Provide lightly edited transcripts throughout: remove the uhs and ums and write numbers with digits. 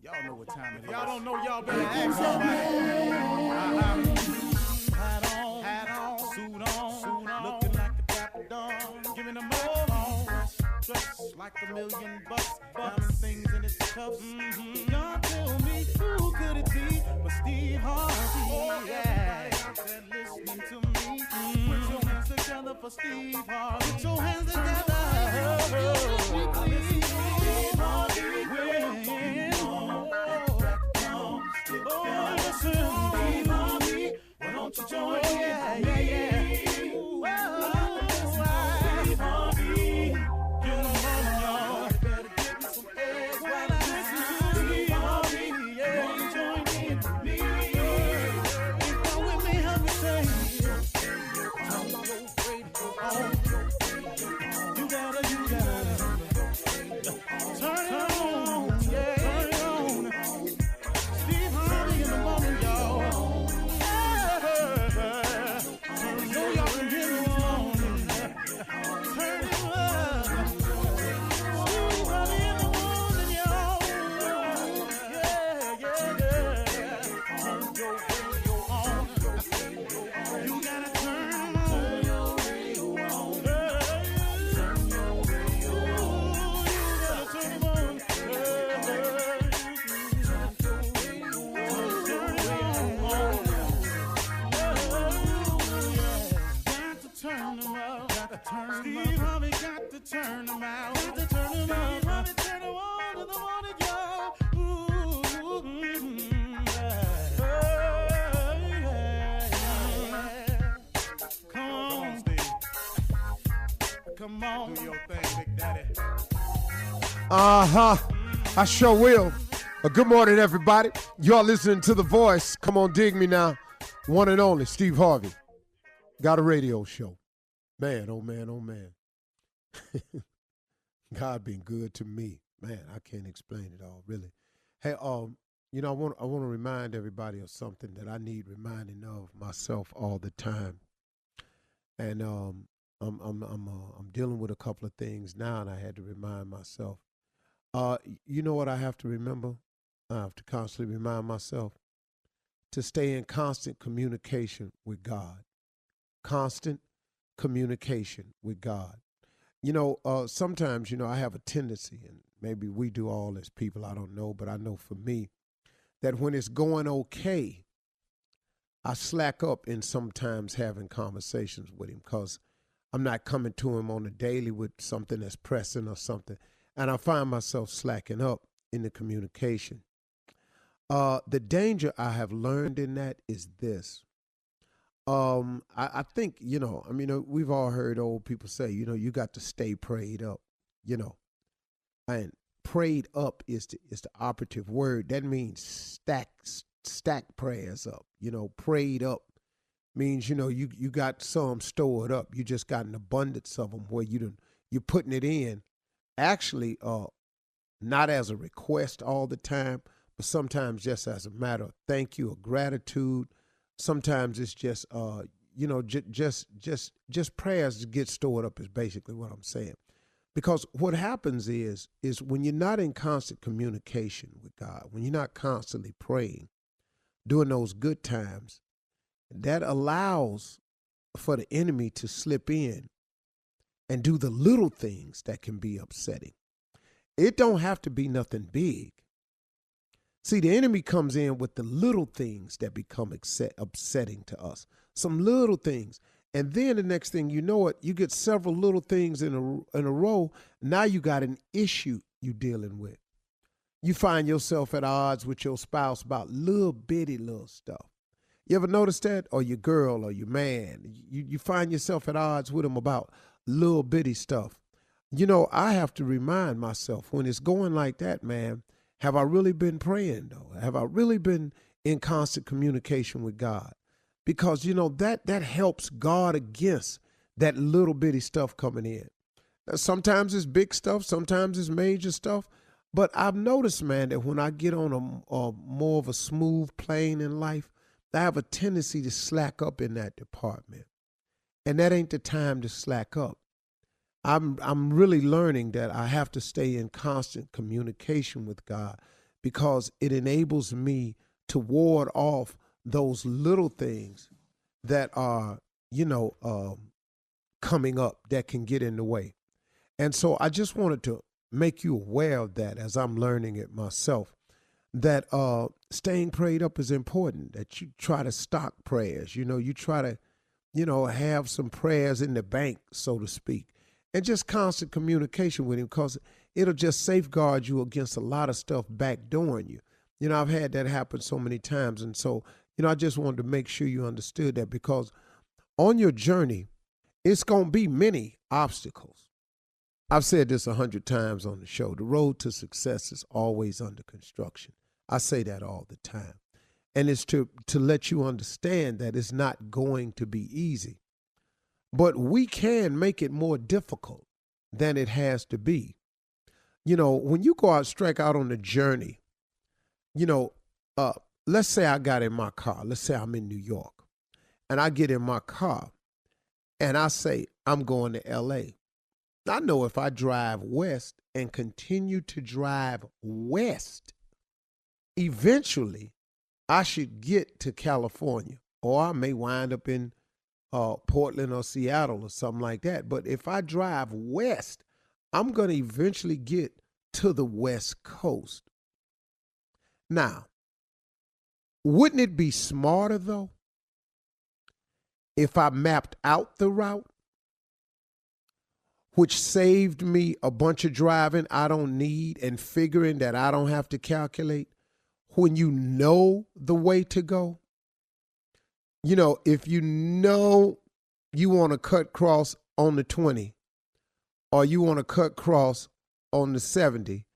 Y'all know what time it is. Y'all don't know, y'all better ask somebody. Hat on, suit on, looking like a dapper dawn, giving them all dressed like $1,000,000, diamond things in its cuffs. Y'all tell me who could it be but Steve Harvey? Oh, yeah. Everybody out there listening to me, put your hands together for Steve Harvey. Put your hands together. Steve Harvey. Oh, listen, Steve Harvey. Why don't you join me? Yeah. Steve Harvey. Get on, y'all. Better get me some eggs while I listen to Steve Harvey. Yeah, join in with me. If you're with me, help me say, turn your radio on. You gotta turn it on. Yeah, turn it on. Steve Harvey in the morning, y'all. I know y'all can hear me on. Turn it up. Steve Harvey in the morning, y'all. Yeah. Turn your radio on. You gotta turn your radio on. Turn your radio on. You gotta turn it on. Turn them out. Steve Harvey got to turn them out. Steve Harvey turn them on in the morning, y'all. Come on, Steve. Come on. Do your thing, Big Daddy. I sure will. Good morning, everybody. Y'all listening to The Voice. Come on, dig me now. One and only, Steve Harvey. Got a radio show. Man, oh man, oh man. God been good to me. Man, I can't explain it all, really. Hey, I want to remind everybody of something that I need reminding of myself all the time. And I'm dealing with a couple of things now, and I had to remind myself. You know what I have to remember? I have to constantly remind myself to stay in constant communication with God. Constant communication with God. Sometimes, I have a tendency, and maybe we do all as people, I don't know, but I know for me, that when it's going okay, I slack up in sometimes having conversations with him because I'm not coming to him on a daily with something that's pressing or something. And I find myself slacking up in the communication. The danger I have learned in that is this. I think, we've all heard old people say, you got to stay prayed up, and prayed up is the operative word. That means stack prayers up, prayed up means, you got some stored up. You just got an abundance of them where you're putting it in actually, not as a request all the time, but sometimes just as a matter of thank you or gratitude. Sometimes it's just, just prayers to get stored up is basically what I'm saying. Because what happens is when you're not in constant communication with God, when you're not constantly praying, during those good times, that allows for the enemy to slip in and do the little things that can be upsetting. It don't have to be nothing big. See, the enemy comes in with the little things that become upsetting to us. Some little things. And then the next thing you know it, you get several little things in a row. Now you got an issue you're dealing with. You find yourself at odds with your spouse about little bitty little stuff. You ever notice that? Or your girl or your man. You find yourself at odds with them about little bitty stuff. I have to remind myself when it's going like that, man, have I really been praying, though? Have I really been in constant communication with God? Because, that helps guard against that little bitty stuff coming in. Now, sometimes it's big stuff. Sometimes it's major stuff. But I've noticed, man, that when I get on a more of a smooth plane in life, I have a tendency to slack up in that department. And that ain't the time to slack up. I'm really learning that I have to stay in constant communication with God because it enables me to ward off those little things that are, coming up that can get in the way. And so I just wanted to make you aware of that as I'm learning it myself, that staying prayed up is important, that you try to stock prayers. You try to, have some prayers in the bank, so to speak, and just constant communication with him because it'll just safeguard you against a lot of stuff backdooring you. I've had that happen so many times. And so, I just wanted to make sure you understood that because on your journey, it's going to be many obstacles. I've said this 100 times on the show. The road to success is always under construction. I say that all the time. And it's to let you understand that it's not going to be easy. But we can make it more difficult than it has to be. When you go out, strike out on the journey, let's say I got in my car. Let's say I'm in New York. And I get in my car and I say, I'm going to L.A. I know if I drive west and continue to drive west, eventually I should get to California, or I may wind up in Portland or Seattle or something like that. But if I drive west, I'm going to eventually get to the West Coast. Now, wouldn't it be smarter, though, if I mapped out the route, which saved me a bunch of driving I don't need and figuring that I don't have to calculate? When you know the way to go, if you know you want to cut cross on the 20, or you want to cut cross on the 70,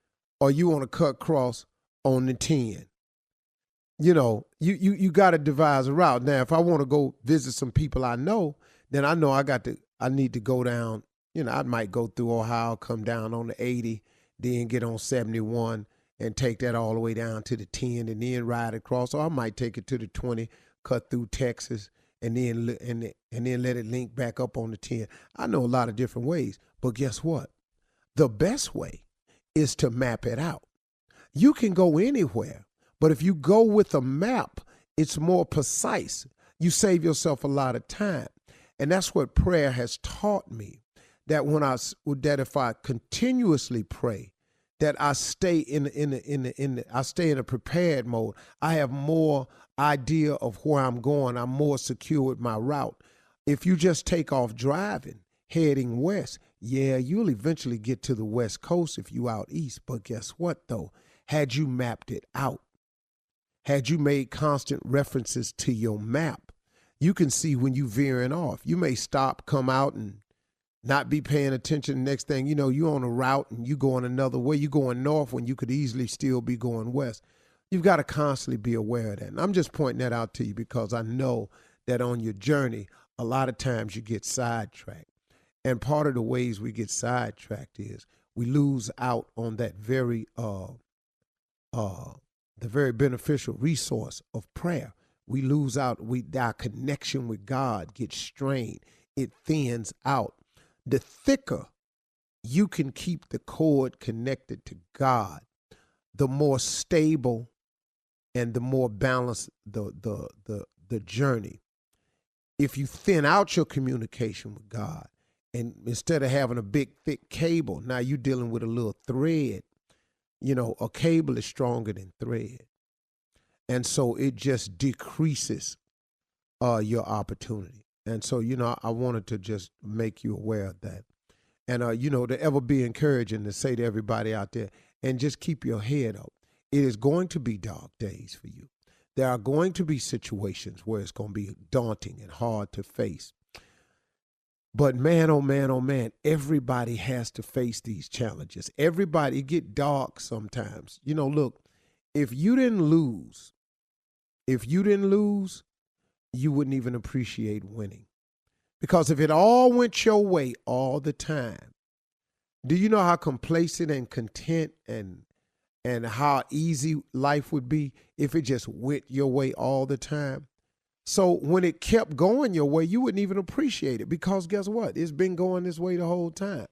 or you want to cut cross on the 10, you got to devise a route. Now, if I want to go visit some people I know, then I know I need to go down. I might go through Ohio, come down on the 80, then get on 71 and take that all the way down to the 10 and then ride across. Or I might take it to the 20, cut through Texas, and then let it link back up on the 10. I know a lot of different ways, but guess what? The best way is to map it out. You can go anywhere, but if you go with a map, it's more precise. You save yourself a lot of time. And that's what prayer has taught me, that if I continuously pray, that I stay in a prepared mode. I have more idea of where I'm going. I'm more secure with my route. If you just take off driving, heading west, you'll eventually get to the West Coast if you out east. But guess what, though? Had you mapped it out, had you made constant references to your map, you can see when you veering off. You may stop, come out, and not be paying attention. The next thing you know, you're on a route and you going another way. You're going north when you could easily still be going west. You've got to constantly be aware of that. And I'm just pointing that out to you because I know that on your journey, a lot of times you get sidetracked. And part of the ways we get sidetracked is we lose out on that very beneficial resource of prayer. We lose out. Our connection with God gets strained. It thins out. The thicker you can keep the cord connected to God, the more stable and the more balanced the journey. If you thin out your communication with God, and instead of having a big thick cable, now you're dealing with a little thread. A cable is stronger than thread. And so it just decreases your opportunity. And so, I wanted to just make you aware of that. And, to ever be encouraging to say to everybody out there, and just keep your head up. It is going to be dark days for you. There are going to be situations where it's going to be daunting and hard to face. But man, oh man, oh man, everybody has to face these challenges. Everybody get dark sometimes. Look, if you didn't lose, you wouldn't even appreciate winning. Because if it all went your way all the time, do you know how complacent and content and how easy life would be if it just went your way all the time? So when it kept going your way, you wouldn't even appreciate it because guess what? It's been going this way the whole time.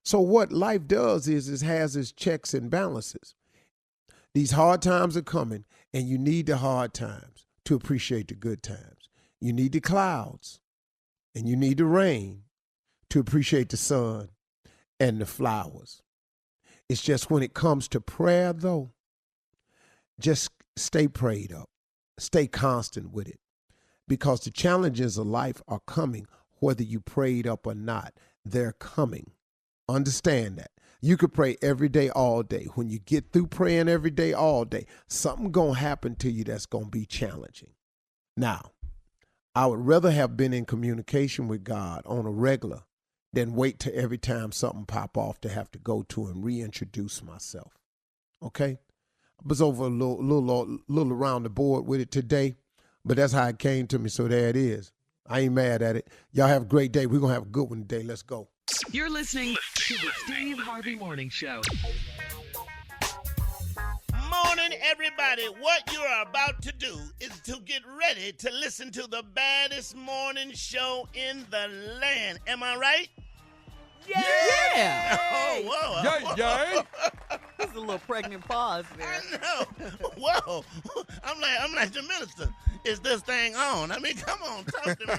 So what life does is it has its checks and balances. These hard times are coming, and you need the hard times to appreciate the good times. You need the clouds, and you need the rain to appreciate the sun and the flowers. It's just when it comes to prayer, though, just stay prayed up. Stay constant with it. Because the challenges of life are coming, whether you prayed up or not. They're coming. Understand that. You could pray every day, all day. When you get through praying every day, all day, something going to happen to you that's going to be challenging. Now, I would rather have been in communication with God on a regular than wait till every time something pop off to have to go to and reintroduce myself. Okay? I was over a little around the board with it today, but that's how it came to me, so there it is. I ain't mad at it. Y'all have a great day. We're going to have a good one today. Let's go. You're listening to the Steve Harvey Morning Show. Morning, everybody. What you are about to do is to get ready to listen to the baddest morning show in the land. Am I right? Yeah. Oh, whoa. Yeah. There's a little pregnant pause there. I know. Whoa. I'm like the minister. Is this thing on? I mean, come on, talk to me.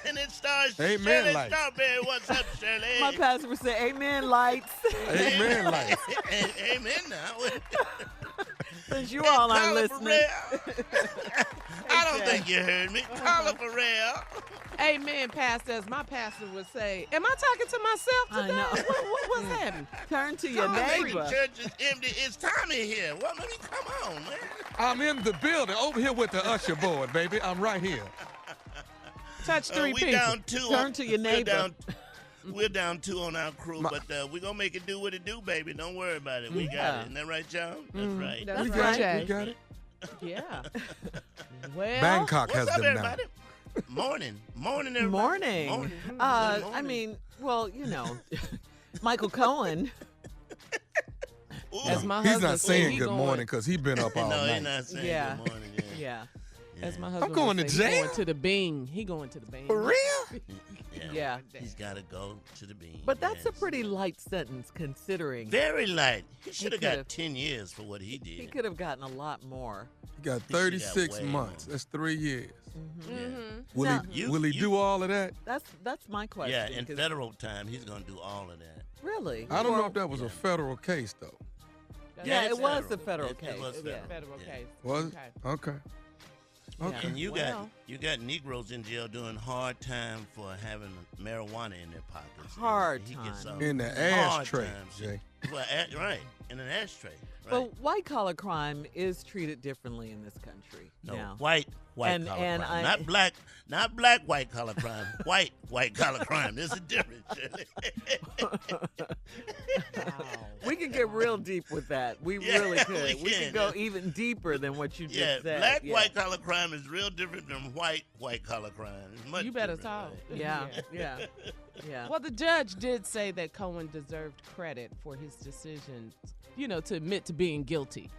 And it starts. Amen, Shirley lights. Strawberry. What's up, Shirley? My pastor would say, "Amen, lights." Amen, lights. Amen now. Since you all aren't listening. I don't think you heard me. Carla for real. Amen, pastor. As my pastor would say, am I talking to myself I today? know. What's happening? Turn to your Tommy, neighbor. the church is empty. It's Tommy here. Well, I mean, come on, man. I'm in the building, over here with the usher board, baby. I'm right here. Touch three We people. down two. Turn to your neighbor. We're down two on our crew, but we're going to make it do what it do, baby. Don't worry about it. We got Yeah. it. Isn't that right, y'all? That's right. That's We right, got it. Jay. We got it. Yeah. Well, Bangkok What's has up, them now. everybody? Morning, everybody. Morning. Morning. I mean, well, you know, Michael Cohen. Ooh. as my He's husband not said, saying he good going- morning because he's been up all No, he's night. not saying Yeah. good morning. Yeah. As my husband going would to say, he jail? going to the Bing. He going to the Bing. For real? Yeah. He's got to go to the bean. But that's a yes. pretty light sentence considering Very light. He should have could've- got 10 years for what he did. he could have gotten a lot more. He got He should have 36 way months. more. That's 3 years. Yeah. Will Now- he, You- will he you- do all of that? That's my question. Yeah, in 'cause- federal time, he's going to do all of that. Really? I don't know Well, if that was a federal case, though. Yeah, it's it was federal. a federal It case. was Yeah. Federal Yeah. case. Was it? Okay. Okay. Okay. And you Well. got Negroes in jail doing hard time for having marijuana in their pockets. Hard And he time. gets In the hard ashtray, times. Jay. Well, right, in an ashtray. Right. But white collar crime is treated differently in this country no, now. white And- collar and crime, I- not black white collar crime. white collar crime. There's a difference. Shirley. We could get real deep with that. We Yeah, really could. we We can. could go even deeper than what you just Yeah, said. black yeah. white collar crime is real different than white collar crime. It's much You better different, talk. right? Yeah. Well, the judge did say that Cohen deserved credit for his decision, to admit to being guilty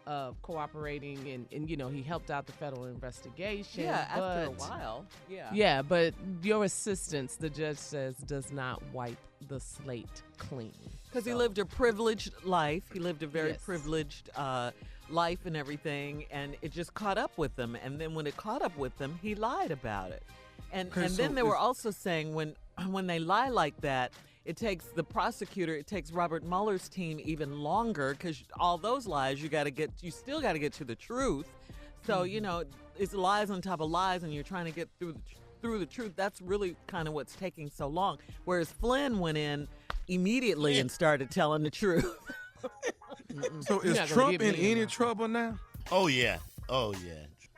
of cooperating and he helped out the federal investigation. Yeah, after a but- while. Yeah. Yeah, but your assistance, the judge says, does not wipe the slate clean. Because he lived a privileged life. He lived a very Yes. privileged life and everything, and it just caught up with him. And then when it caught up with him, he lied about it. And Okay, and so then they were is- also saying when they lie like that, it takes the prosecutor, it takes Robert Mueller's team even longer because all those lies you still got to get to the truth. So it's lies on top of lies, and you're trying to get through the truth. That's really kind of what's taking so long. Whereas Flynn went in immediately and started telling the truth. So is not gonna Trump give in me any enough. trouble now? Oh yeah. All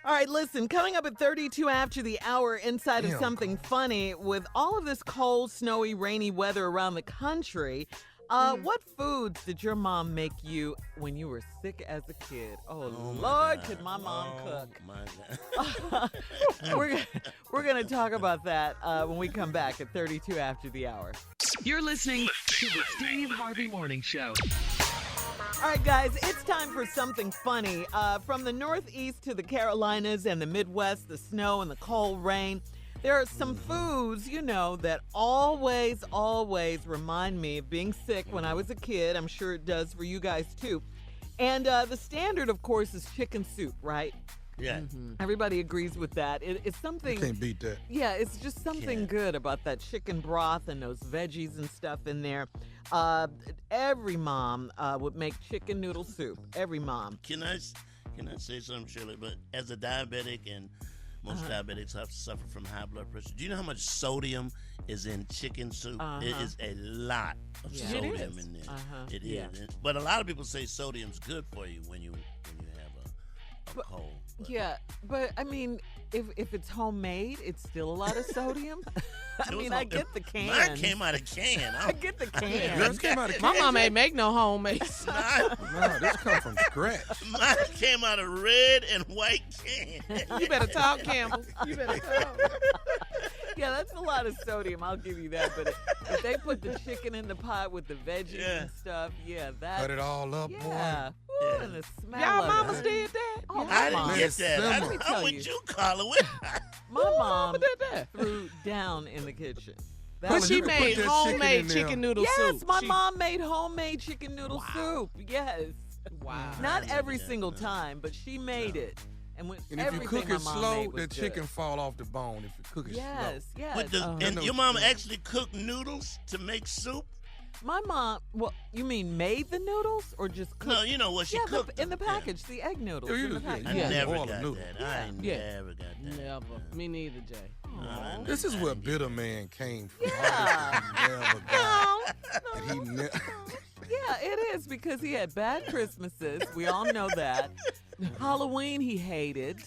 right, listen, coming up at 32 after the hour, inside of Damn, something funny, with all of this cold, snowy, rainy weather around the country, what foods did your mom make you when you were sick as a kid? Oh, Oh, my Lord, God. could my mom Oh, cook? my God. We're gonna talk about that when we come back at 32 after the hour. You're listening to the Steve Harvey Morning Show. All right, guys, it's time for something funny. From the Northeast to the Carolinas and the Midwest, the snow and the cold rain. There are some foods, that always, always remind me of being sick when I was a kid. I'm sure it does for you guys too. And the standard, of course, is chicken soup, right? Yeah. Everybody agrees with that. It's something. You can't beat that. Yeah, it's just something good about that chicken broth and those veggies and stuff in there. Every mom would make chicken noodle soup. Every mom. Can I say something, Shirley? But as a diabetic, and most diabetics have to suffer from high blood pressure, do you know how much sodium is in chicken soup? It is a lot of sodium in there. It is. But a lot of people say sodium's good for you when you have a cold. But. Yeah, but I mean, if it's homemade, it's still a lot of sodium. I get the can. Mine came out of can. I get the can. Yours came out of can. My mom ain't make no homemade. No, this come from scratch. Mine came out of red and white can. You better talk, Campbell. You better talk. Yeah, that's a lot of sodium. I'll give you that. But if they put the chicken in the pot with the veggies and stuff, that. Cut it all up, yeah. boy. Ooh, and the smell Y'all of mamas it. did that? Oh, I my didn't get that. Let me I'm tell with you. you, Carla. My mom did that? threw down in the kitchen. But she you put made that homemade chicken in there. chicken noodle Yes, soup. my mom made homemade chicken noodle soup. Yes. Wow. Not never every did that, single no. time, but she made it. And when And if you everything cook my it mom slow, made was the good. chicken fall off the bone. If you cook it Yes, slow. yes. With the, and your mom actually cooked noodles to make soup? My mom, well, you mean made the noodles or just cooked? No, you know what she cooked. in the them. package, the egg noodles in the package. I Yeah. never Boil got the noodles. that. I never got that. Never. Me neither, Jay. Aw. This is where Bitter Man came from. Yeah. He never got No, it. He never. yeah, it is because he had bad Christmases. We all know that. Halloween he hated.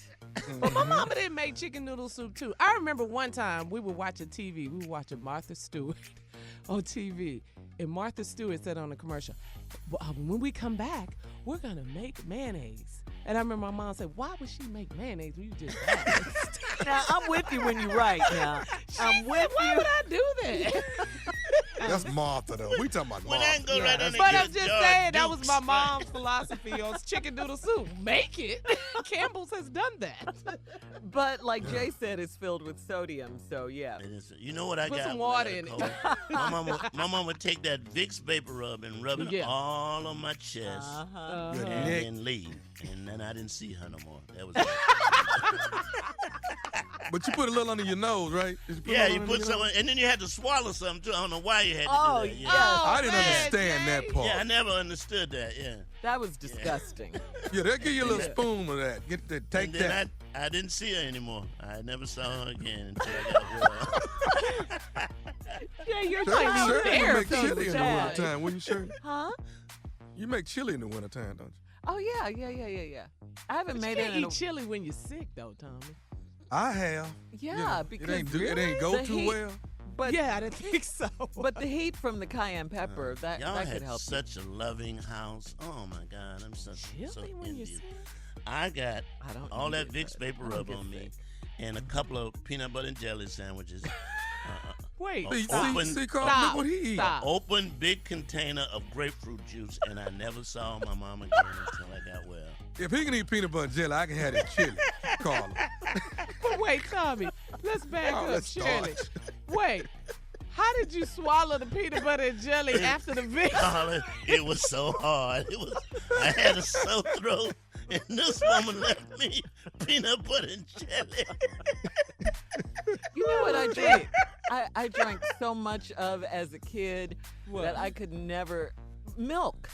But my mama didn't make chicken noodle soup too. I remember one time we were watching TV. We were watching Martha Stewart on TV. And Martha Stewart said on the commercial, when we come back, we're going to make mayonnaise. And I remember my mom said, why would she make mayonnaise when you just Now, I'm with you when you're right now. I'm with Why you. would I do that? That's Martha, though. We talking about When Martha. I can go right under But your I'm just jar of saying, that was Dukes, my right? mom's philosophy on chicken noodle soup. Make it. Campbell's has done that. But like Jay said, it's filled with sodium, so yeah. It is- You know what I Put got? some when I water got in it. cold? My mom would take that Vicks vapor rub and rub it Yeah. all on my chest Uh-huh. Your and neck. then leave. And then I didn't see her no more. That was it. But you put a little under your nose, right? Did a Yeah, little you under put your some, nose? and then you had to swallow something too. I don't know why you had to Oh, do that. yeah. I didn't man, understand that Jay. part. Yeah, I never understood that. Yeah. That was disgusting. Yeah, they'll give you a little spoon of that. Take And then that. I didn't see her anymore. I never saw her again until I got well. Yeah, you're Shirley, trying Shirley to make chili in the Jay. wintertime, wouldn't you, Shirley? Huh? You make chili in the wintertime, don't you? Oh, yeah. I haven't But you made it can't in eat chili when you're sick, though, Tommy. I have. Yeah, because it ain't go the too heat- well. But Yeah, I didn't think so. But the heat from the cayenne pepper, that Y'all could had help. such a loving house. Oh my God, I'm so Chili when you're envious. sick? I got I don't all eat that it, Vicks but vapor I don't rub get on me, sick. and a couple of peanut butter and jelly sandwiches. Wait. Oh, See, open- see, Carl, Stop. look what he eat. Stop. Open big container of grapefruit juice, and I never saw my mom again until I got well. If he can eat peanut butter and jelly, I can have that chili, Carla. But wait, Tommy, let's back Oh, up, let's Shirley. start. Wait, how did you swallow the peanut butter and jelly after the Vicks? Carla, it was so hard. I had a sore throat, and this woman left me peanut butter and jelly. You know what I drank? I drank so much of as a kid that I could never milk.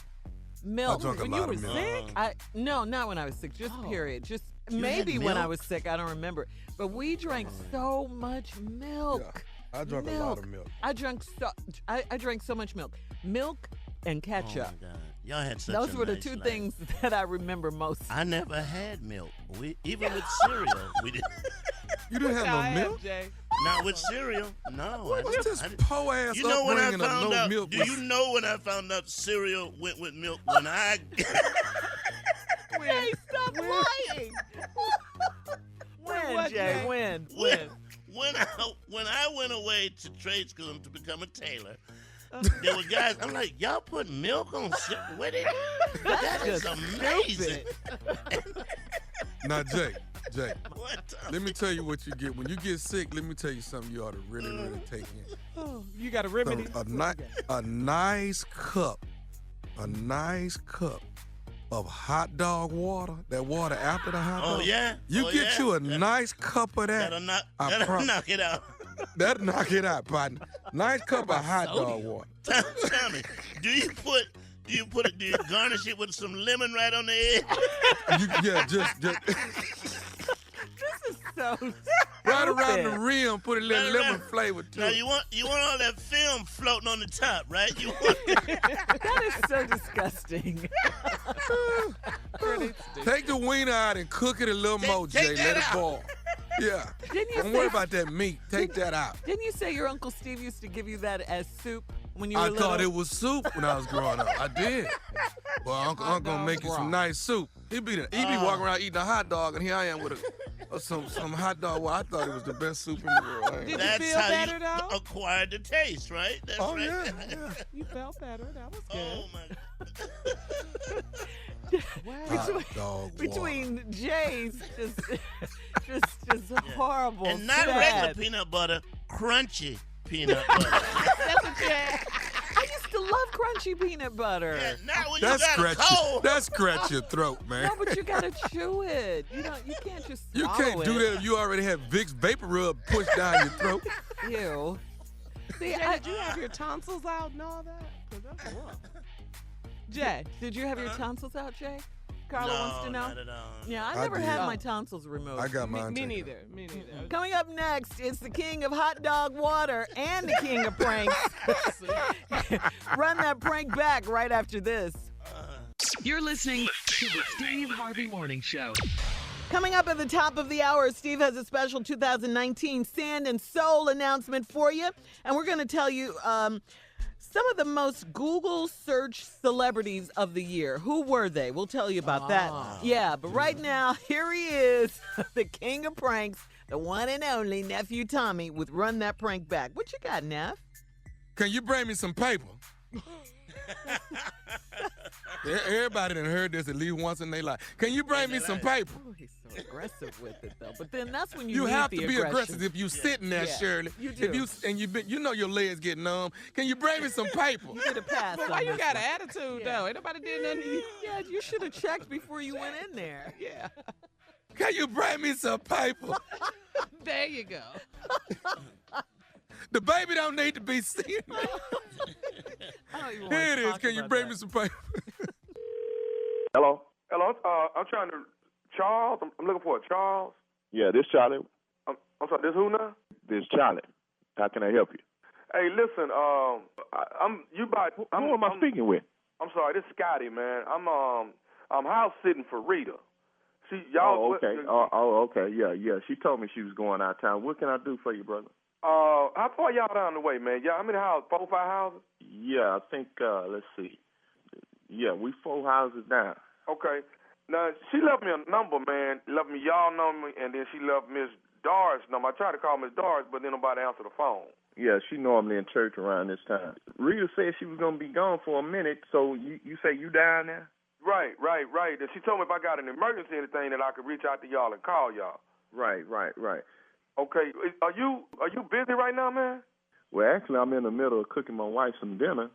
I drunk a When lot you of were milk. sick? No, not when I was sick. Just Oh. period. Just had maybe when I milk? was sick. I don't remember. But we drank so much milk. I drank a lot of milk. I drank so much milk. Milk and ketchup. Oh my God, y'all had such Those a were the nice two life. things that I remember most. I never had milk. Even with cereal, we didn't. You didn't have I no am, milk? Jay. Not with cereal. No. What's this I didn't- po ass You know when I upbringing of found no out? milk? Do you know when I found out cereal went with milk? When I Jay, stop lying. When, What, Jay? Jay? When? when I went away to trade school to become a tailor, there were guys. I'm like, y'all put milk on cereal? That is just amazing. Now, Jay, Jay, What the- let me tell you what you get. When you get sick, let me tell you something you ought to really, really take in. Oh, you got a remedy? A nice cup of hot dog water, that water after the hot dog. Oh, yeah? You Oh, get yeah? you a nice cup of that. That'll knock it out. That'll knock it out, partner. Nice cup of hot dog water. Tell me, do you garnish it with some lemon right on the edge? Just This is so right around the stupid. rim, put a little Right lemon around. flavor to Now it. you want all that film floating on the top, right? You want That is so disgusting. Take the wiener out and cook it a little more, take Jay. that Let it out. boil. Yeah. Didn't you Don't say, worry about that meat. Take that out. Didn't you say your Uncle Steve used to give you that as soup when you were I little? thought it was soup when I was growing up. I did. Well, Uncle gonna make you some nice soup. He be walking around eating a hot dog, and here I am with some hot dog. Well, I thought it was the best soup in the world. Did you That's feel how better, you though? acquired the taste, right? That's Oh right. yeah. You felt better. That was good. Oh my. Hot dog water. Between Jay's just horrible. And not sad. regular peanut butter, crunchy peanut butter. That's what you had. I used to love crunchy peanut butter. Yeah, not when That you got a scratch cold. that scratch your throat, man. No, but you gotta chew it. You can't just You swallow can't do it. that if you already have Vicks Vapor Rub pushed down your throat. Ew. See, Jay, did you have your tonsils out and all that? 'Cause that's rough. Jay, did you have your tonsils out, Jay? Carla no, wants to know. Not at all. Yeah, I I never did. had my tonsils removed. I got me mine. taken neither. Me neither. Coming up next, it's the king of hot dog water and the king of pranks. Run that prank back right after this. You're listening to the Steve Harvey Morning Show. Coming up at the top of the hour, Steve has a special 2019 Sand and Soul announcement for you. And we're going to tell you some of the most Google search celebrities of the year. Who were they? We'll tell you about that. Yeah, but right now, here he is, the king of pranks, the one and only Nephew Tommy with Run That Prank Back. What you got, Neff? Can you bring me some paper? Everybody done heard this at least once in their life. Can you bring me some paper? Oh, he's so aggressive with it, though. But then that's when You need have the to be aggression. aggressive if you sitting there, Yeah, Shirley. you If do. you know your legs get numb. Can you bring me some paper? You get a pass But on why you this got one. an attitude, Yeah. though? Ain't nobody did nothing to you. Yeah, you should have checked before you went in there. Yeah. Can you bring me some paper? There you go. The baby don't need to be seen. I don't even Here want it to is. talk Can you about bring that. me some paper? Hello? Hello, I'm trying to, Charles, I'm looking for a Charles. Yeah, this Charlie. I'm sorry, this who now? This Charlie. How can I help you? Hey, listen, Who am I speaking with? I'm sorry, this is Scotty, man. I'm house sitting for Rita. Y'all. Oh, okay. Okay. Yeah. She told me she was going out of town. What can I do for you, brother? How far y'all down the way, man? Y'all, how many houses? 4 or 5 houses? Yeah, I think, let's see. Yeah, we 4 houses down. Okay. Now, she left me a number, man. Left me y'all number, and then she left Miss Doris' number. I tried to call Miss Doris, but then nobody answered the phone. Yeah, she normally in church around this time. Rita said she was going to be gone for a minute, so you say you down there? Right. And she told me if I got an emergency or anything that I could reach out to y'all and call y'all. Right. Okay. Are you busy right now, man? Well, actually, I'm in the middle of cooking my wife some dinner,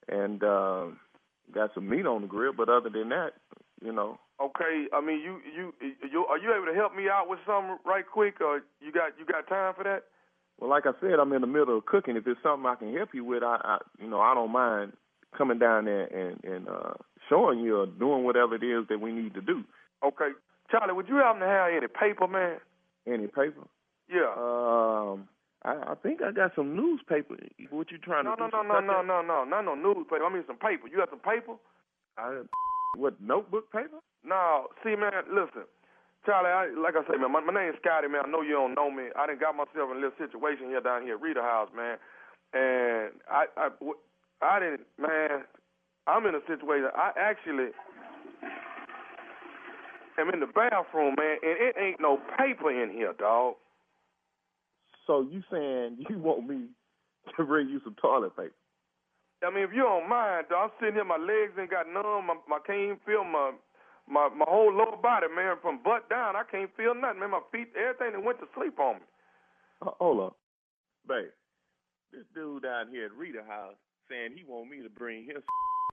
and got some meat on the grill, but other than that, you know. Okay. I mean, you are you able to help me out with something right quick, or you got time for that? Well, like I said, I'm in the middle of cooking. If it's something I can help you with, I don't mind coming down there and showing you or doing whatever it is that we need to do. Okay. Charlie, would you happen to have any paper, man? Any paper? Yeah. I think I got some newspaper. What you trying to do? No, not no newspaper. I mean some paper. You got some paper? What, notebook paper? No. See, man, listen. Charlie, like I say, man, my name's Scotty, man. I know you don't know me. I done got myself in a little situation here down here at Rita House, man. And I didn't, man, I'm in a situation. I actually am in the bathroom, man, and it ain't no paper in here, dog. So you saying you want me to bring you some toilet paper? I mean, if you don't mind, dog, I'm sitting here, my legs ain't got numb. I can't even feel my whole lower body, man, from butt down, I can't feel nothing, man. My feet, everything that went to sleep on me. Hold up. Babe, this dude down here at Rita House saying he want me to bring his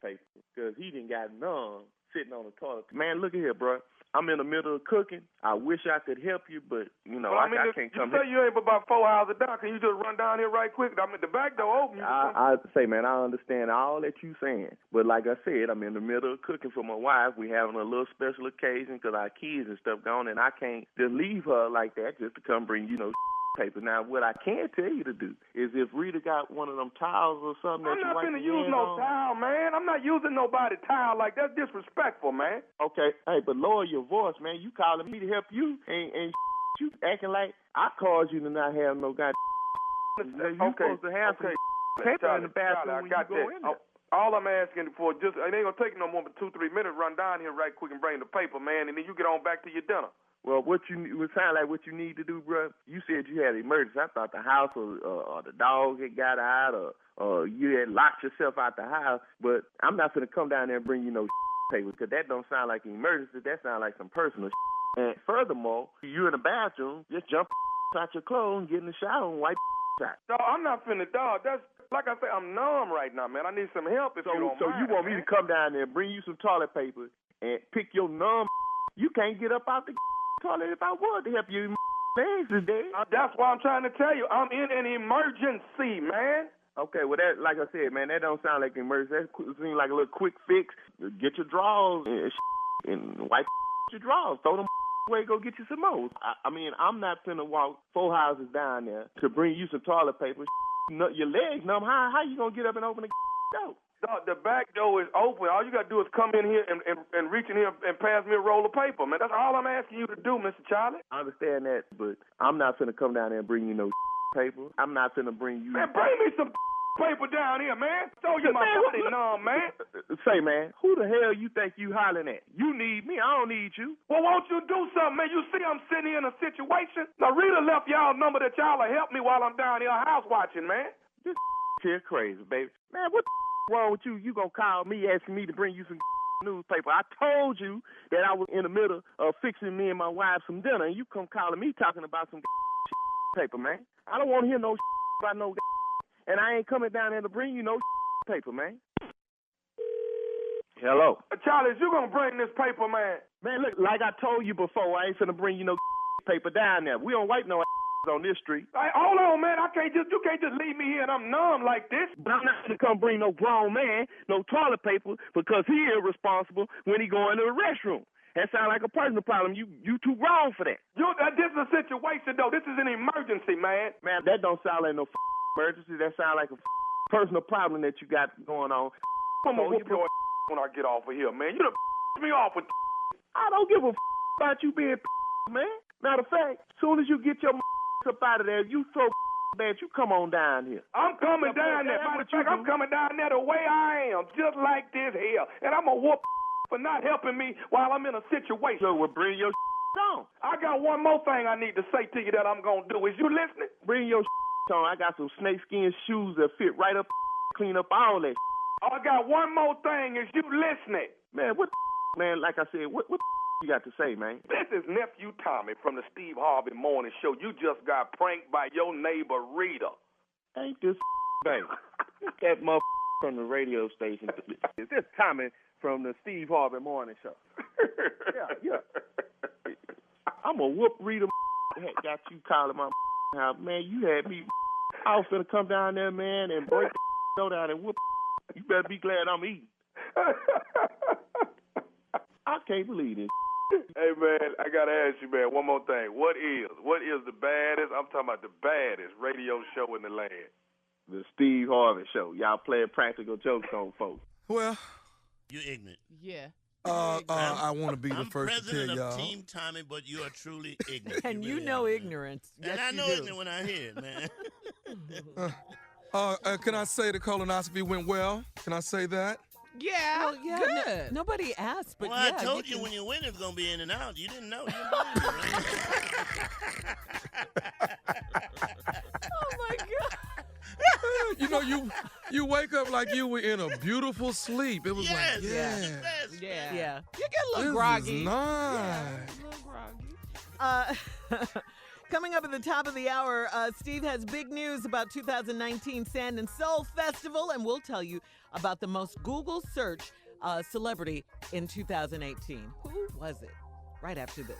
paper because he done got numb sitting on the toilet. Man, look at here, bro. I'm in the middle of cooking. I wish I could help you, but, you know, I can't come here. You say you ain't but about 4 hours down. Can you just run down here right quick? I mean, the back door open. I say, man, I understand all that you saying. But like I said, I'm in the middle of cooking for my wife. We having a little special occasion because our kids and stuff gone, and I can't just leave her like that just to come bring, you know, paper. Now, what I can tell you to do is if Rita got one of them towels or something that you wipe your hands on. I'm not going to use no towel, man. I'm not using nobody's towel like that. That's disrespectful, man. Okay. Hey, but lower your voice, man. You calling me to help you and you acting like I caused you to not have no goddamn. You're supposed to have some paper in the bathroom when you go in there. All I'm asking for, it ain't going to take no more than 2-3 minutes. Run down here right quick and bring the paper, man, and then you get on back to your dinner. Well, it would sound like what you need to do, bro. You said you had an emergency. I thought the house or the dog had got out or you had locked yourself out the house. But I'm not going to come down there and bring you no paper because that don't sound like an emergency. That sounds like some personal And furthermore, you in the bathroom, just jump out your clothes, get in the shower, and wipe out. No, I'm not finna, dog. That's like I said, I'm numb right now, man. I need some help if you don't mind. So you want me to come down there, bring you some toilet paper, and pick your numb? You can't get up out the toilet if I wanted to help you. Legs is dead. That's why I'm trying to tell you. I'm in an emergency, man. Okay, well, that, like I said, man, that don't sound like an emergency. That seems like a little quick fix. Get your drawers and wipe your drawers. Throw them away, go get you some more. I mean, I'm not finna walk 4 houses down there to bring you some toilet paper. Your legs numb. How you gonna get up and open the door? The back door is open. All you got to do is come in here and reach in here and pass me a roll of paper, man. That's all I'm asking you to do, Mr. Charlie. I understand that, but I'm not finna come down there and bring you no paper. I'm not finna bring you... Man, bring me some paper down here, man. Show you my body numb, man. Say, man, who the hell you think you hollering at? You need me. I don't need you. Well, won't you do something, man? You see I'm sitting here in a situation. Now, Rita left y'all number that y'all will help me while I'm down here house watching, man. This here crazy, baby. Man, what the wrong with you? You gonna call me asking me to bring you some newspaper? I told you that I was in the middle of fixing me and my wife some dinner, and you come calling me talking about some paper, man. I don't want to hear no about no and I ain't coming down there to bring you no paper, man. Hello. Charlie, you gonna bring this paper, man? Man, look, like I told you before, I ain't finna bring you no paper down there. We don't wipe no on this street. Hey, hold on, man. You can't just leave me here and I'm numb like this. But I'm not gonna come bring no grown man no toilet paper because he irresponsible when he go into the restroom. That sounds like a personal problem. You too grown for that. This is a situation though. This is an emergency, man. Man, that don't sound like no emergency. That sounds like a personal problem that you got going on. I'm gonna whoop your when I get off of here, man. You done me off with. I don't give a about you being man. Matter of fact, as soon as you get your up out of there, you so bad, you come on down here. I'm coming down there. Matter of fact, I'm coming down there the way I am, just like this here. And I'm going to whoop for not helping me while I'm in a situation. So we'll bring your on. I got one more thing I need to say to you that I'm going to do. Is you listening? Bring your on. I got some snakeskin shoes that fit right up, clean up all that. I got one more thing. Is you listening? Man, what man, like I said, what you got to say, man? This is Nephew Tommy from the Steve Harvey Morning Show. You just got pranked by your neighbor, Rita. Ain't this baby? That motherfucker from the radio station. Is this Tommy from the Steve Harvey Morning Show? Yeah. I'm going to whoop Rita. Got you calling my house. Man, you had me. I was going to come down there, man, and break the door down and whoop. You better be glad I'm eating. I can't believe this. Hey, man, I got to ask you, man, one more thing. What is the baddest, I'm talking about the baddest radio show in the land? The Steve Harvey Show. Y'all playing practical jokes on folks. Well. You're ignorant. Yeah. I want to be the first to tell y'all. I'm president of Team Tommy, but you are truly ignorant. And you know ignorance. Yes, and I know ignorant when I hear it, man. Can I say the colonoscopy went well? Can I say that? Yeah, well, yeah, good. Nobody asked, but well, yeah. I told you when you win, it's going to be in and out. You didn't know. You didn't believe it, oh, my God. You know, you wake up like you were in a beautiful sleep. It was Yes, like, yeah. Yeah. You get a little This groggy. is nice. A little groggy. Coming up at the top of the hour, Steve has big news about 2019 Sand and Soul Festival, and we'll tell you about the most Google search celebrity in 2018. Who was it? Right after this.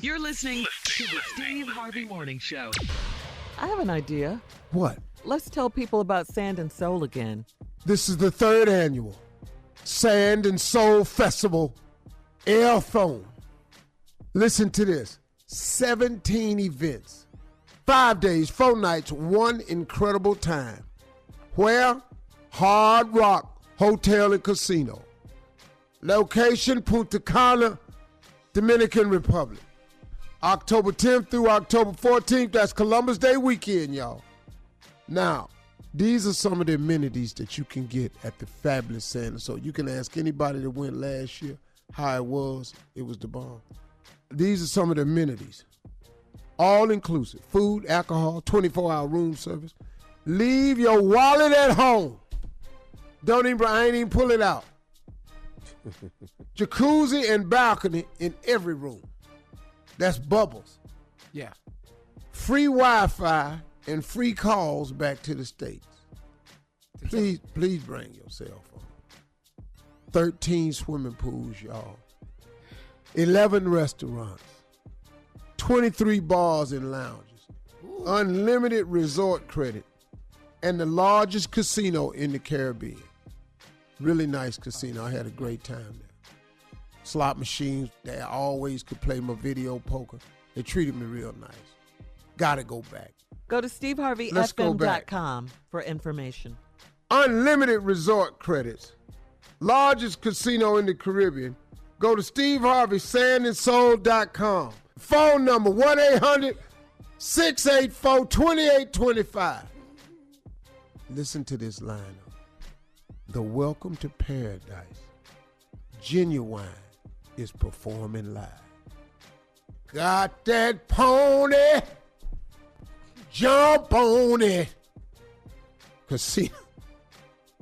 You're listening to the Steve Harvey Morning Show. I have an idea. What? Let's tell people about Sand and Soul again. This is the 3rd annual Sand and Soul Festival Air Phone. Listen to this. 17 events. 5 days, 4 nights, one incredible time. Where? Hard Rock Hotel and Casino. Location, Punta Cana, Dominican Republic. October 10th through October 14th, that's Columbus Day weekend, y'all. Now, these are some of the amenities that you can get at the fabulous Sand and Soul. You can ask anybody that went last year how it was. It was the bomb. These are some of the amenities. All inclusive. Food, alcohol, 24-hour room service. Leave your wallet at home. I ain't even pull it out. Jacuzzi and balcony in every room. That's bubbles. Yeah. Free Wi-Fi and free calls back to the States. Please bring your cell phone. 13 swimming pools, y'all. 11 restaurants. 23 bars and lounges. Ooh. Unlimited resort credit. And the largest casino in the Caribbean. Really nice casino. I had a great time there. Slot machines. They always could play my video poker. They treated me real nice. Gotta go back. Go to SteveHarveyFM.com for information. Unlimited resort credits. Largest casino in the Caribbean. Go to SteveHarveySandandSoul.com. Phone number 1-800-684-2825. Listen to this lineup. The Welcome to Paradise. Genuine is performing live. Got that pony? Jump on it.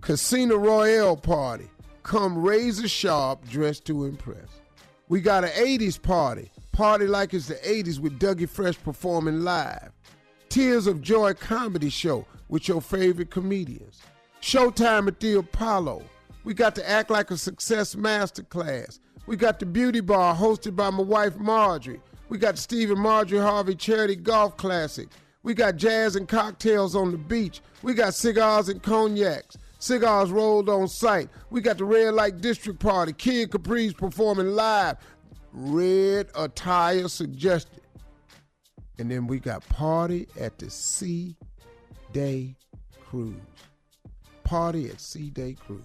Casino Royale party. Come razor sharp, dressed to impress. We got an 80s party. Party like it's the 80s with Dougie Fresh performing live. Tears of Joy comedy show with your favorite comedians. Showtime at the Apollo. We got the Act Like a Success Masterclass. We got the Beauty Bar hosted by my wife Marjorie. We got the Steve and Marjorie Harvey Charity Golf Classic. We got jazz and cocktails on the beach. We got cigars and cognacs. Cigars rolled on site. We got the Red Light District Party. Kid Capri's performing live. Red attire suggested. And then we got Party at the Sea Day Cruise. Party at Sea Day Cruise.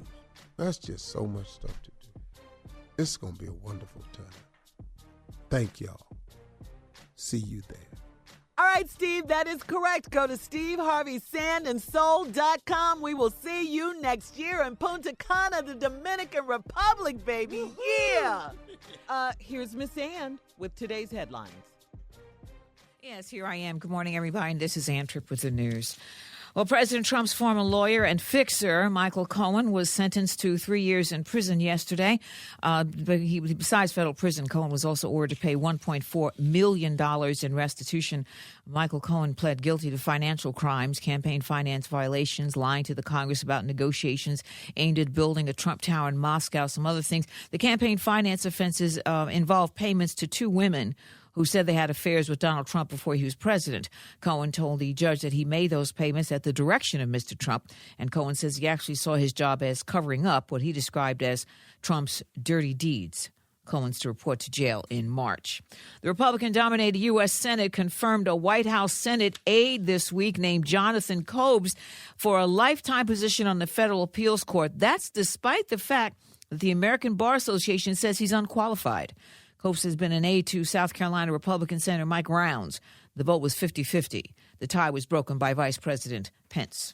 That's just so much stuff to do. This is going to be a wonderful time. Thank y'all. See you there. All right, Steve, that is correct. Go to SteveHarveySandandSoul.com. We will see you next year in Punta Cana, the Dominican Republic, baby. Yeah. Here's Miss Ann with today's headlines. Yes, here I am. Good morning, everybody. And this is Ann Tripp with the news. Well, President Trump's former lawyer and fixer, Michael Cohen, was sentenced to 3 years in prison yesterday. But besides federal prison, Cohen was also ordered to pay $1.4 million in restitution. Michael Cohen pled guilty to financial crimes, campaign finance violations, lying to the Congress about negotiations aimed at building a Trump Tower in Moscow, some other things. The campaign finance offenses involve payments to 2 women who said they had affairs with Donald Trump before he was president. Cohen told the judge that he made those payments at the direction of Mr. Trump, and Cohen says he actually saw his job as covering up what he described as Trump's dirty deeds. Cohen's to report to jail in March. The Republican-dominated U.S. Senate confirmed a White House Senate aide this week named Jonathan Kobes for a lifetime position on the federal appeals court. That's despite the fact that the American Bar Association says he's unqualified. Kobes has been an aide to South Carolina Republican Senator Mike Rounds. The vote was 50-50. The tie was broken by Vice President Pence.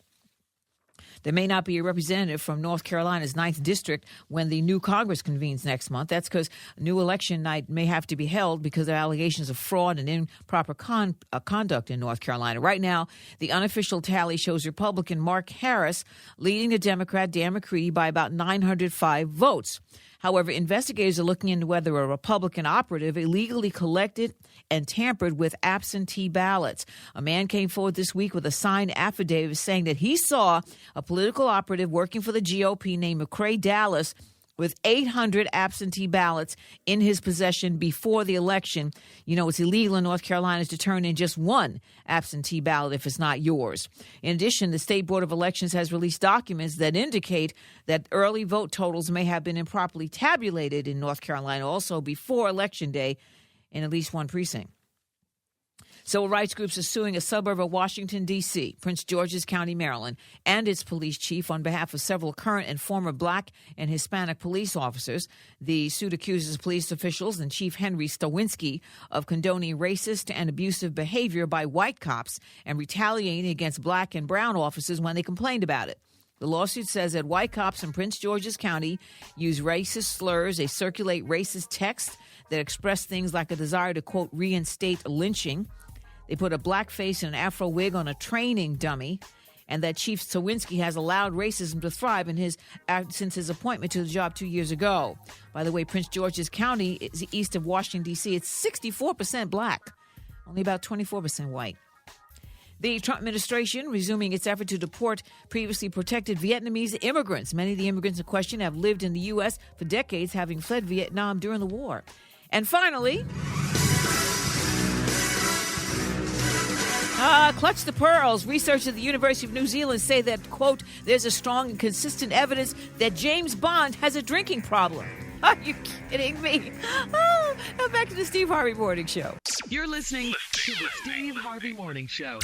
There may not be a representative from North Carolina's 9th District when the new Congress convenes next month. That's because a new election night may have to be held because of allegations of fraud and improper conduct in North Carolina. Right now, the unofficial tally shows Republican Mark Harris leading the Democrat Dan McCready by about 905 votes. However, investigators are looking into whether a Republican operative illegally collected and tampered with absentee ballots. A man came forward this week with a signed affidavit saying that he saw a political operative working for the GOP named McCrae Dallas with 800 absentee ballots in his possession before the election. You know, it's illegal in North Carolina to turn in just one absentee ballot if it's not yours. In addition, the State Board of Elections has released documents that indicate that early vote totals may have been improperly tabulated in North Carolina also before Election Day in at least one precinct. Civil rights groups are suing a suburb of Washington, D.C., Prince George's County, Maryland, and its police chief on behalf of several current and former black and Hispanic police officers. The suit accuses police officials and Chief Henry Stawinski of condoning racist and abusive behavior by white cops and retaliating against black and brown officers when they complained about it. The lawsuit says that white cops in Prince George's County use racist slurs, they circulate racist texts that express things like a desire to, quote, reinstate lynching. They put a blackface and an afro wig on a training dummy, and that Chief Sawinski has allowed racism to thrive since his appointment to the job 2 years ago. By the way, Prince George's County is east of Washington, D.C. It's 64% black, only about 24% white. The Trump administration resuming its effort to deport previously protected Vietnamese immigrants. Many of the immigrants in question have lived in the U.S. for decades, having fled Vietnam during the war. And finally, clutch the pearls. Researchers at the University of New Zealand say that, quote, there's a strong and consistent evidence that James Bond has a drinking problem. Are you kidding me? Now back to the Steve Harvey Morning Show. You're listening to the Steve Harvey Morning Show.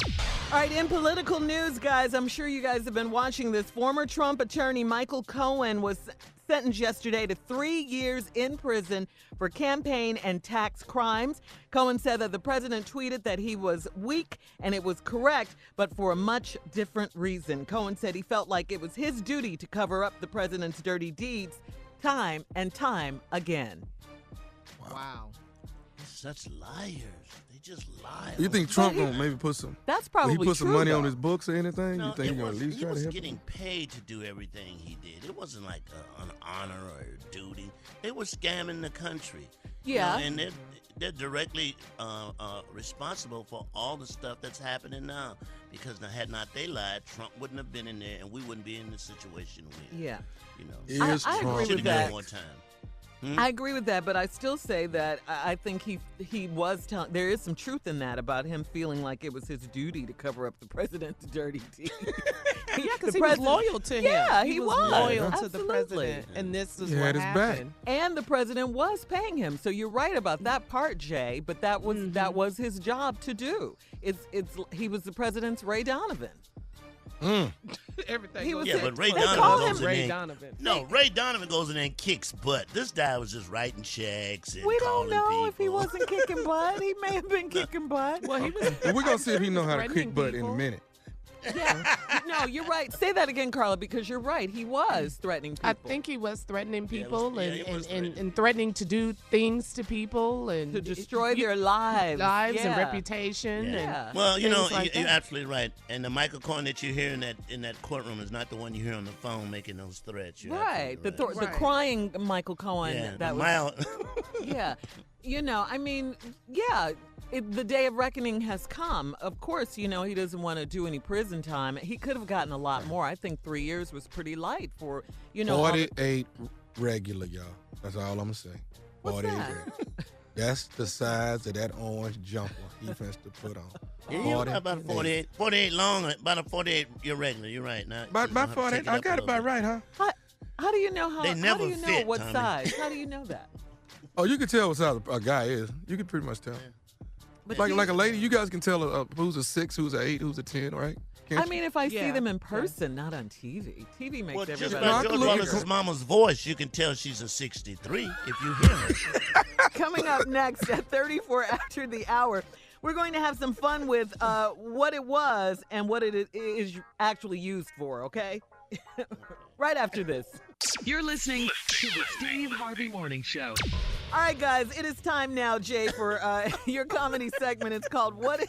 All right, in political news, guys, I'm sure you guys have been watching this. Former Trump attorney Michael Cohen was sentenced yesterday to 3 years in prison for campaign and tax crimes. Cohen said that the president tweeted that he was weak and it was correct, but for a much different reason. Cohen said he felt like it was his duty to cover up the president's dirty deeds time and time again. Wow. Such liars. They just lie. You think Trump gonna maybe put some? That's probably will he put some true, money though. on his books or anything? No, You think he gonna at least he try to was help getting him? paid to do everything he did. It wasn't like an honor or a duty. They were scamming the country. Yeah. You know, and they're directly responsible for all the stuff that's happening now. Because had not they lied, Trump wouldn't have been in there, and we wouldn't be in the situation we're in. Yeah. You know. Is I agree Trump with Should've that. given more time. I agree with that, but I still say that I think he was telling. There is some truth in that about him feeling like it was his duty to cover up the president's dirty deeds. Yeah, because he was loyal to him. Yeah, he was was. loyal to the Absolutely. president, and this is He what had his back. happened. And the president was paying him. So you're right about that part, Jay. But that was his job to do. He was the president's Ray Donovan. Everything. He was Yeah, but Ray they Donovan call goes him in Ray there. Donovan. No, Ray Donovan goes in there and kicks butt. This guy was just writing checks and We don't calling know if he people. wasn't kicking butt. He may have been kicking butt. Well, he was. Well, we're gonna see if he know how to threatening kick butt in a people. minute. Yeah. No, you're right. Say that again, Carla, because you're right. He was threatening people. I think he was threatening people he was threatening. and threatening to do things to people and to destroy their lives. and Yeah. reputation. Yeah. Well, you know, things like you're that. absolutely right. And the Michael Cohen that you hear in that courtroom is not the one you hear on the phone making those threats. You're Right. The absolutely Right. crying Michael Cohen. Yeah, that the was. mild. Yeah. You know, I mean, yeah. The day of reckoning has come. Of course, you know, he doesn't want to do any prison time. He could have gotten a lot more. I think 3 years was pretty light for, you know. all the- 48 regular, y'all. That's all I'm gonna say. What's 48 that? regular. That's the size of that orange jumper he finna to put on. Yeah, you're about 48. 48 long, about a 48, you're regular. You're right. Now, About 48. I got it about right, huh? How do you know how? They never how do you know fit, what Tommy. size? How do you know that? Oh, you can tell what size a guy is. You can pretty much tell. But Like a lady, you guys can tell who's a 6, who's a 8, who's a 10, right? Can't I you? mean, if I see Yeah. them in person, not on TV. TV makes Well, just everybody by I George can look at Wallace's her. mama's voice, you can tell she's a 63 if you hear her. Coming up next at 34 after the hour, we're going to have some fun with what it was and what it is actually used for, okay? right after this. You're listening to the Steve Harvey Morning Show. All right, guys, it is time now, Jay, for your comedy segment. It's called What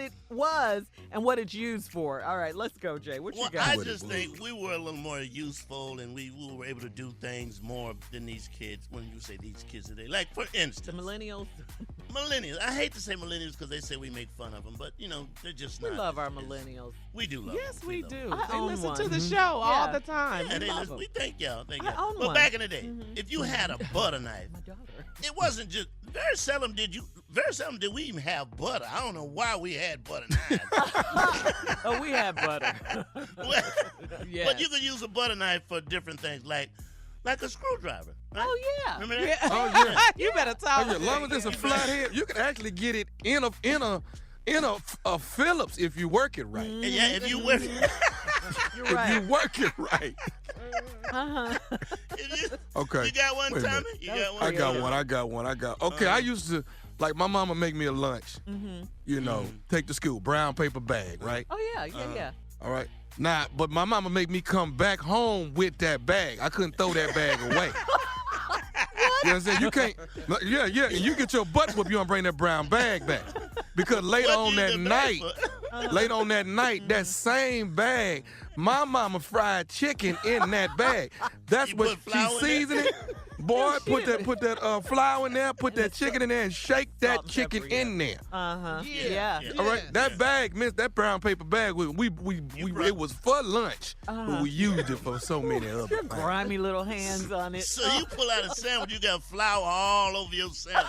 It Was and What It's Used For. All right, let's go, Jay. What you got? I just think we were a little more useful, and we were able to do things more than these kids. When you say these kids today, like for instance, The millennials. Millennials. I hate to say millennials because they say we make fun of them, but they're just We not. love our millennials. We do love Yes, them. we love do. them. I They own listen one. to the show all Yeah. the time. Yeah, We love them. we thank y'all. Thank I y'all. own But one. back in the day, if you had a butter knife, My daughter. it wasn't just very seldom did we even have butter. I don't know why we had butter knives. Oh, we have butter. Yes. But you could use a butter knife for different things, like a screwdriver. Right? Oh, yeah. Remember that? Oh yeah. You better talk. As long as it's a flathead, you can actually get it in a Phillips if you work it right. And yeah, if you work, You're If right. you work it right. Okay. You got one, Wait a Tommy? minute. You got one? I got one. Okay, I used to, like, my mama make me a lunch. Take to school, brown paper bag, right? Oh, yeah. All right. Now, but my mama make me come back home with that bag. I couldn't throw that bag away. You know what I'm saying? You can't. Yeah. And you get your butt whooped, you don't bring that brown bag back. Because later on that night, that same bag, my mama fried chicken in that bag. That's You what put she flour in there? seasoned it. Boy, put that flour in there, put that chicken in there, and shake that Salt and chicken pepper, yeah. in there. Yeah. All right, that bag, that brown paper bag, it was for lunch, but we used it for so many other Your things. grimy little hands on it. So you pull out a sandwich, you got flour all over your sandwich.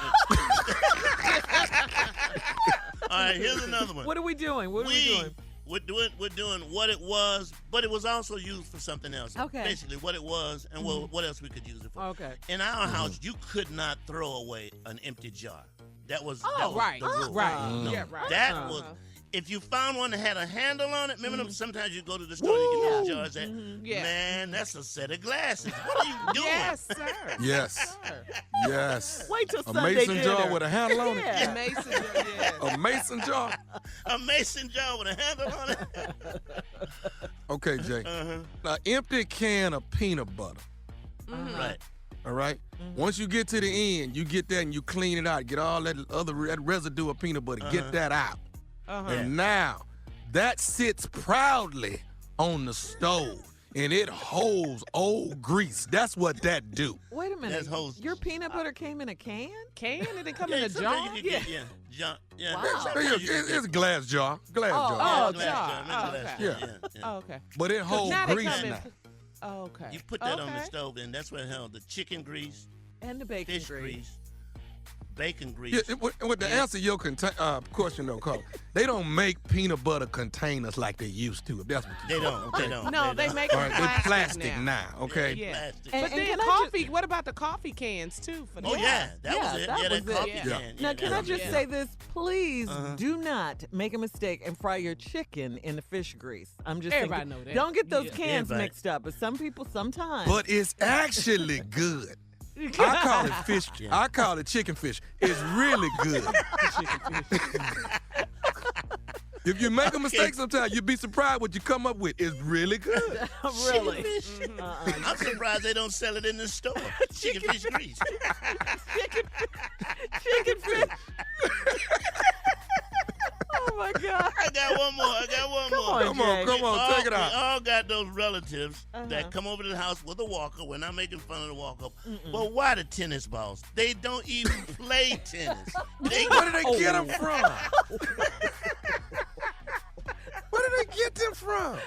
All right, here's another one. What are we doing? What are we doing? We're doing what it was, but it was also used for something else. Okay. Basically, what it was and what else we could use it for. Okay. In our house, you could not throw away an empty jar. That was right. the rule. Right. No, Yeah, right. That was. If you found one that had a handle on it, remember sometimes you go to the store and you get those jars that, Yeah. man, that's a set of glasses. What are you doing? Yes, sir. Yes. Yes. Wait till A Sunday mason jar dinner. with a handle on Yeah. it. Mason, yes. A mason jar. A mason jar with a handle on it. Okay, Jay. Now, empty can of peanut butter. Right. All right. Once you get to the end, you get that and you clean it out. Get all that residue of peanut butter. Get that out. And now that sits proudly on the stove and it holds old grease. That's what that do. Wait a minute. That's whole- Your peanut butter came in a can? Can it didn't come in a sometimes jar? you can get, jar. Yeah. Wow. Sometimes you can It's a glass jar. Glass jar. Oh, glass jar. jar. Oh, Glass okay. jar. Yeah. Yeah. Oh, okay. But it holds Now they grease come in. now. Oh, okay. You put that on the Okay. stove, and that's what it held the chicken grease, And the bacon fish grease. grease, bacon grease. Yeah, with the answer your question though, Cole, they don't make peanut butter containers like they used to. If that's what you They don't. They don't. No, they don't. make All them right, they're plastic plastic now. now. Okay. Yeah. Plastic. And- But then can I coffee, what about the coffee cans too? For Oh the yeah, that Yeah, was it. that Yeah, was that it. coffee Yeah. can. Now, Yeah, can that I was just it. say this? Please do not make a mistake and fry your chicken in the fish grease. I'm just Everybody saying, know that. don't get those Yeah. cans Everybody. mixed up. But some people sometimes. But it's actually good. I call it fish. I call it chicken fish. It's really good. If you make a mistake sometimes, you'd be surprised what you come up with. It's really good. really. I'm surprised they don't sell it in the store. Chicken fish grease. Chicken fish. Oh my God. I got one more. Come on, Come on, take it We out. all got those relatives that come over to the house with a walker. We're not making fun of the walker. But why the tennis balls? They don't even play tennis. Where did they get them from? Where did they get them from?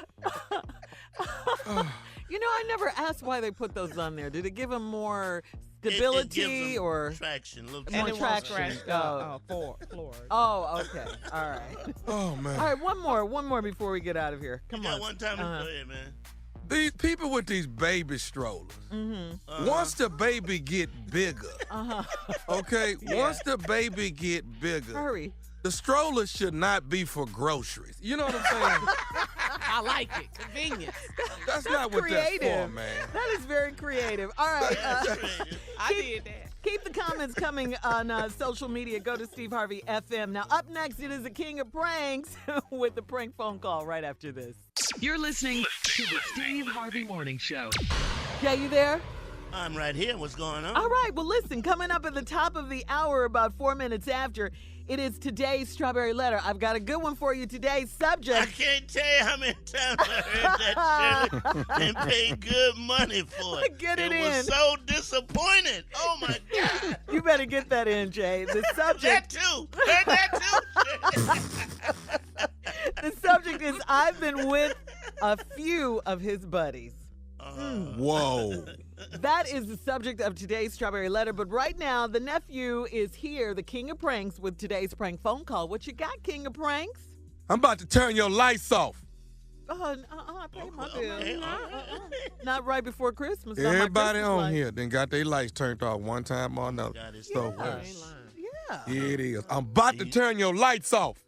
You know, I never asked why they put those on there. Did it give them more It stability gives them or traction? A little more And it traction. won't traction? scratch the floors. Oh, okay. All right. Oh man. All right, one more before we get out of here. Come You got on. one time. Go ahead, man. These people with these baby strollers. Once the baby get bigger, okay. Once the baby get bigger, Hurry. the stroller should not be for groceries. You know what I'm saying? I like it. Convenience. That's not what creative. that's for, man. That is very creative. All right. I did that. Keep the comments coming on social media. Go to Steve Harvey FM. Now, up next, it is the King of Pranks with the prank phone call right after this. You're listening to the Steve Harvey Morning Show. Jay, you there? I'm right here. What's going on? All right. Well, listen, coming up at the top of the hour, about 4 minutes after, it is today's Strawberry Letter. I've got a good one for you. Today's subject. I can't tell you how many times I heard that, Shirley, and paid good money for it. Get it was in. so disappointed. Oh, my God. You better get that in, Jay. The subject. That too. Heard that too. The subject is I've been with a few of his buddies. Whoa. That is the subject of today's Strawberry Letter. But right now, the nephew is here, the King of Pranks, with today's prank phone call. What you got, King of Pranks? I'm about to turn your lights off. I paid my bill. Okay, Not right before Christmas. Not my Everybody Christmas on lights. here then got their lights turned off one time or another. God, it's So the what? worst. Yeah. It is. I'm about to turn your lights off.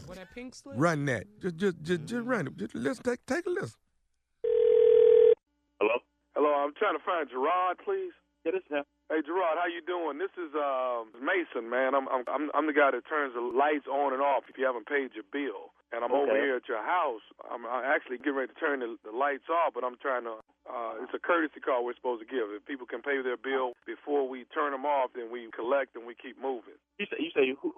What that pink slip? Run that. Just run it. Just listen. Take a listen. Hello? Hello, I'm trying to find Gerard, please. Yeah, this is him. Hey, Gerard, how you doing? This is Mason, man. I'm the guy that turns the lights on and off if you haven't paid your bill. And I'm over here at your house. I'm actually getting ready to turn the lights off, but I'm trying to. It's a courtesy call we're supposed to give. If people can pay their bill before we turn them off, then we collect and we keep moving. You say who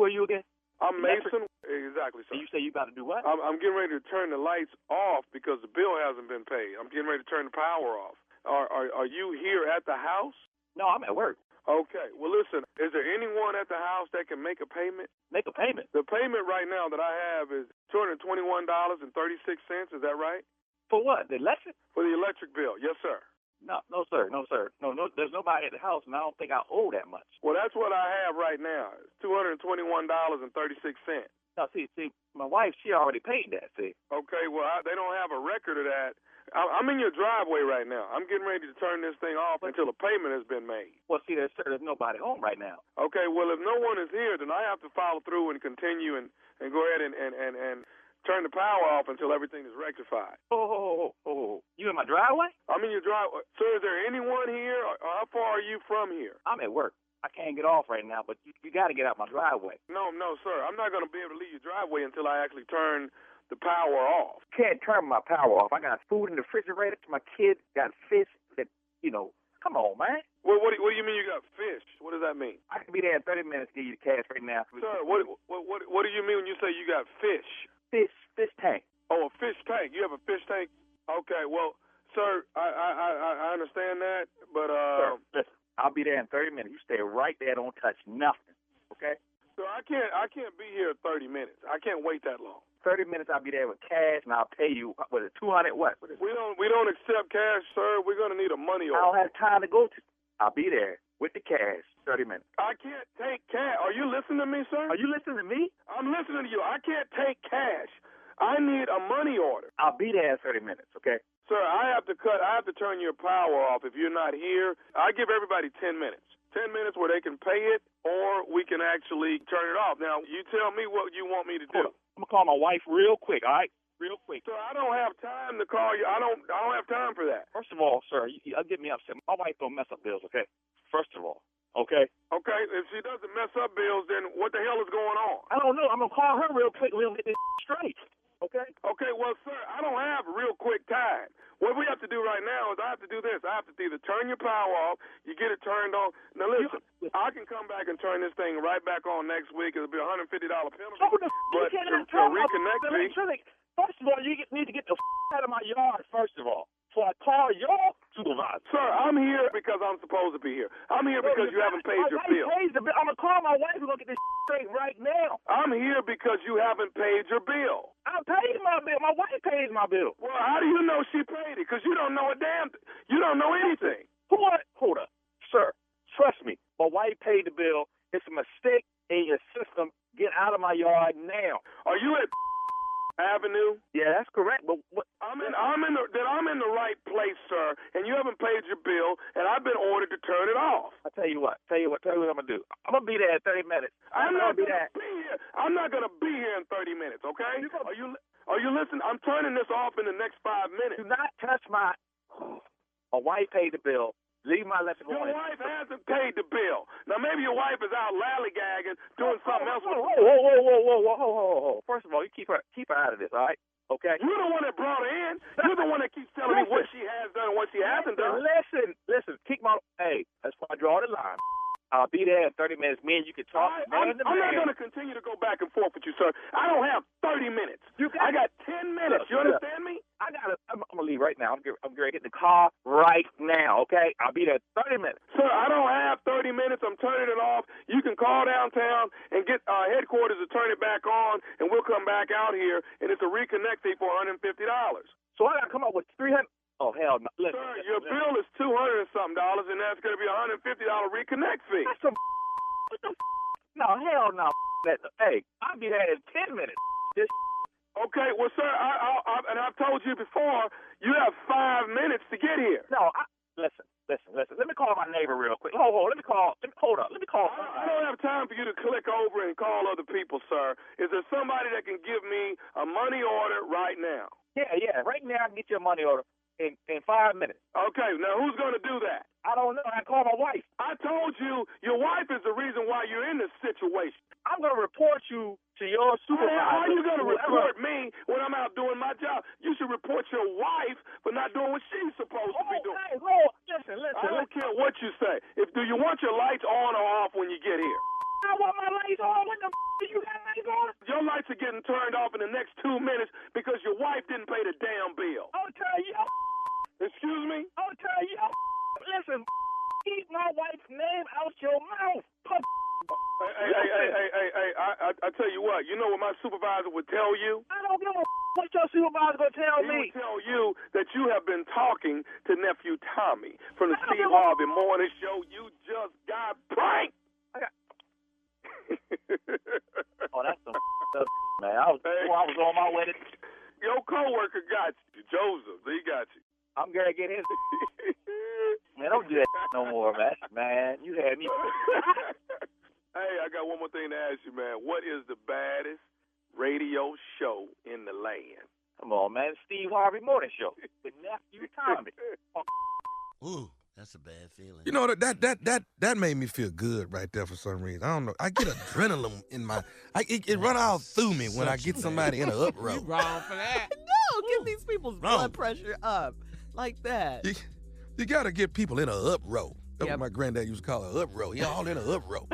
are you again? I'm Mason. Exactly, sir. You say you about to do what? I'm getting ready to turn the lights off because the bill hasn't been paid. I'm getting ready to turn the power off. Are you here at the house? No, I'm at work. Okay. Well, listen, is there anyone at the house that can make a payment? Make a payment. The payment right now that I have is $221.36. Is that right? For what? The electric? For the electric bill. Yes, sir. No, sir. No. There's nobody at the house, and I don't think I owe that much. Well, that's what I have right now. It's $221.36. No, see, my wife, she already paid that. See. Okay. Well, they don't have a record of that. I'm in your driveway right now. I'm getting ready to turn this thing off until a payment has been made. Well, see, there's nobody home right now. Okay. Well, if no one is here, then I have to follow through and continue and go ahead and turn the power off until everything is rectified. Oh. You in my driveway? I'm in your driveway. Sir, is there anyone here? Or how far are you from here? I'm at work. I can't get off right now, but you got to get out my driveway. No, sir. I'm not going to be able to leave your driveway until I actually turn the power off. Can't turn my power off. I got food in the refrigerator. My kids got fish that, come on, man. Well, what do you mean you got fish? What does that mean? I can be there in 30 minutes to give you the cash right now. Sir, what do you mean when you say you got fish? Fish tank. Oh, a fish tank. You have a fish tank? Okay, well, sir, I understand that, but Sir, listen, I'll be there in 30 minutes. You stay right there, don't touch nothing. Okay? So I can't be here 30 minutes. I can't wait that long. 30 minutes I'll be there with cash and I'll pay you 200 what? We don't accept cash, sir. We're gonna need a money order. I don't have time to go to. I'll be there with the cash. 30 minutes. I can't take cash. Are you listening to me, sir? Are you listening to me? I'm listening to you. I can't take cash. I need a money order. I'll be there in 30 minutes, okay? Sir, I have to turn your power off if you're not here. I give everybody 10 minutes. 10 minutes where they can pay it or we can actually turn it off. Now, you tell me what you want me to do. I'm going to call my wife real quick, all right? Real quick. Sir, I don't have time to call you. I don't have time for that. First of all, sir, you'll get me upset. My wife don't mess up bills, okay? First of all, okay? Okay, if she doesn't mess up bills, then what the hell is going on? I don't know. I'm going to call her real quick and we'll get this straight. Okay? Okay, well, sir, I don't have real quick time. What we have to do right now is I have to do this. I have to either turn your power off, you get it turned on. Now, listen, I can come back and turn this thing right back on next week. It'll be a $150 penalty. But to reconnect me... First of all, you need to get the out of my yard, first of all. So I call your supervisor. Sir, I'm here because I'm supposed to be here. I'm here because you haven't paid your bill. I'm going to call my wife. We're going to get this straight right now. I'm here because you haven't paid your bill. I paid my bill. My wife pays my bill. Well, how do you know she paid it? Because you don't know a damn thing. You don't know anything. Hold up. Sir, trust me. My wife paid the bill. It's a mistake in your system. Get out of my yard now. Are you at Avenue? Yeah, that's correct. But what? I'm in the right place, sir, and you haven't paid your bill, and I've been ordered to turn it off. I tell you what I'm gonna do. I'm gonna be there in 30 minutes. I'm not gonna be here in 30 minutes. Okay? Are you listening? I'm turning this off in the next 5 minutes. Do not touch my. My wife paid the bill. Leave my lesson Your going. wife hasn't paid the bill. Now, maybe your wife is out lollygagging, doing something else. Whoa. First of all, you keep her out of this, all right? Okay? You're the one that brought her in. You're the one that keeps telling me what she has done and what she hasn't done. Listen. Hey, that's why I draw the line. I'll be there in 30 minutes. Me and you can talk. I'm not going to continue to go back and forth with you, sir. I don't have 30 minutes. I got 10 minutes. You understand me? I'm going to leave right now. I'm going to get in the car right now, okay? I'll be there in 30 minutes. Sir, I don't have 30 minutes. I'm turning it off. You can call downtown and get headquarters to turn it back on, and we'll come back out here, and it's a reconnect fee for $150. So I got to come up with $300. Oh, hell no. Listen, sir, your bill is $200 and something, and that's going to be a $150 reconnect fee. That's some what the No, hell no. Hey, I'll be there in 10 minutes. Okay, well, sir, and I've told you before, you have 5 minutes to get here. No, listen. Let me call my neighbor real quick. Hold up. Let me call. I don't have time for you to click over and call other people, sir. Is there somebody that can give me a money order right now? Yeah. Right now, I can get you a money order. In 5 minutes. Okay, now who's going to do that? I don't know. I call my wife. I told you your wife is the reason why you're in this situation. I'm going to report you to your supervisor. How are you going to report me when I'm out doing my job? You should report your wife for not doing what she's supposed to be doing. Hey, listen. I don't care what you say. Do you want your lights on or off when you get here? I want my lights on. What the do you got lights on? Your lights are getting turned off in the next 2 minutes because your wife didn't pay the damn bill. I'll tell you. Excuse me? I'll tell you. Listen, keep my wife's name out your mouth. Hey, I tell you what, you know what my supervisor would tell you? I don't know what your supervisor going to tell me. He would tell you that you have been talking to Nephew Tommy from the Steve Harvey Morning Show. You just got pranked. Oh, that's some stuff, man. I was on my way to... Your coworker got you, Joseph. He got you. I'm going to get his... Man, don't do that no more, man. Man, you had me... Hey, I got one more thing to ask you, man. What is the baddest radio show in the land? Come on, man. Steve Harvey Morning Show with Nephew Tommy. Ooh, that's a bad feeling. You know, that made me feel good right there for some reason. I don't know. I get adrenaline in my... It run all through me when I get somebody in an uproar. You wrong for that. No, get these people's blood pressure up like that. You got to get people in an uproar. That's what my granddad used to call an uproar. He all in an uproar.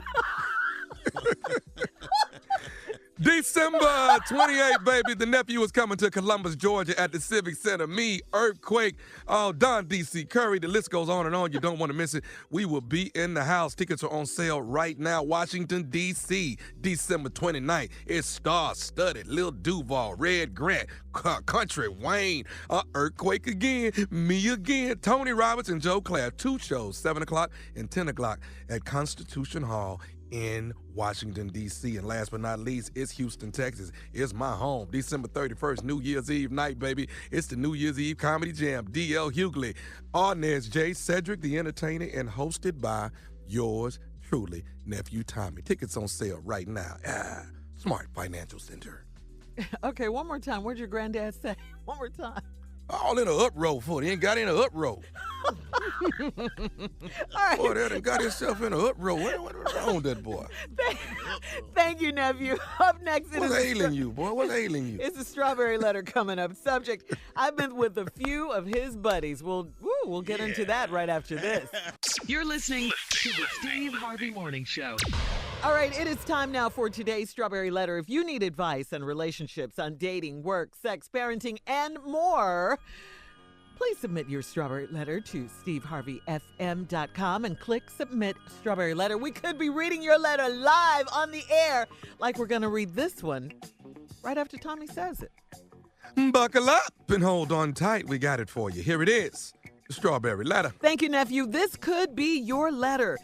December 28th, baby. The Nephew is coming to Columbus, Georgia at the Civic Center. Me, Earthquake, Don D.C. Curry. The list goes on and on. You don't want to miss it. We will be in the house. Tickets are on sale right now. Washington, D.C., December 29th. It's star-studded. Lil Duval, Red Grant, Country Wayne, Earthquake again, me again, Tony Roberts and Joe Claire. 2 shows, 7 o'clock and 10 o'clock at Constitution Hall in Washington, D.C. And last but not least, it's Houston, Texas. It's my home. December 31st, New Year's Eve night, baby. It's the New Year's Eve Comedy Jam. D.L. Hughley, Arnez J. Cedric, the entertainer, and hosted by yours truly, Nephew Tommy. Tickets on sale right now. Smart Financial Center. Okay, one more time. What'd your granddad say? One more time. All in an uproar for it. He ain't got in an uproar. All right. Boy, that done got himself in an uproar. What's wrong with that boy? Thank you, Nephew. Up next, What's ailing you, boy? What's ailing you? It's a strawberry letter coming up. Subject, I've been with a few of his buddies. We'll get into that right after this. You're listening to the Steve Harvey Morning Show. All right, it is time now for today's Strawberry Letter. If you need advice on relationships, on dating, work, sex, parenting, and more, please submit your Strawberry Letter to steveharveyfm.com and click Submit Strawberry Letter. We could be reading your letter live on the air, like we're going to read this one right after Tommy says it. Buckle up and hold on tight. We got it for you. Here it is, the Strawberry Letter. Thank you, Nephew. This could be your letter.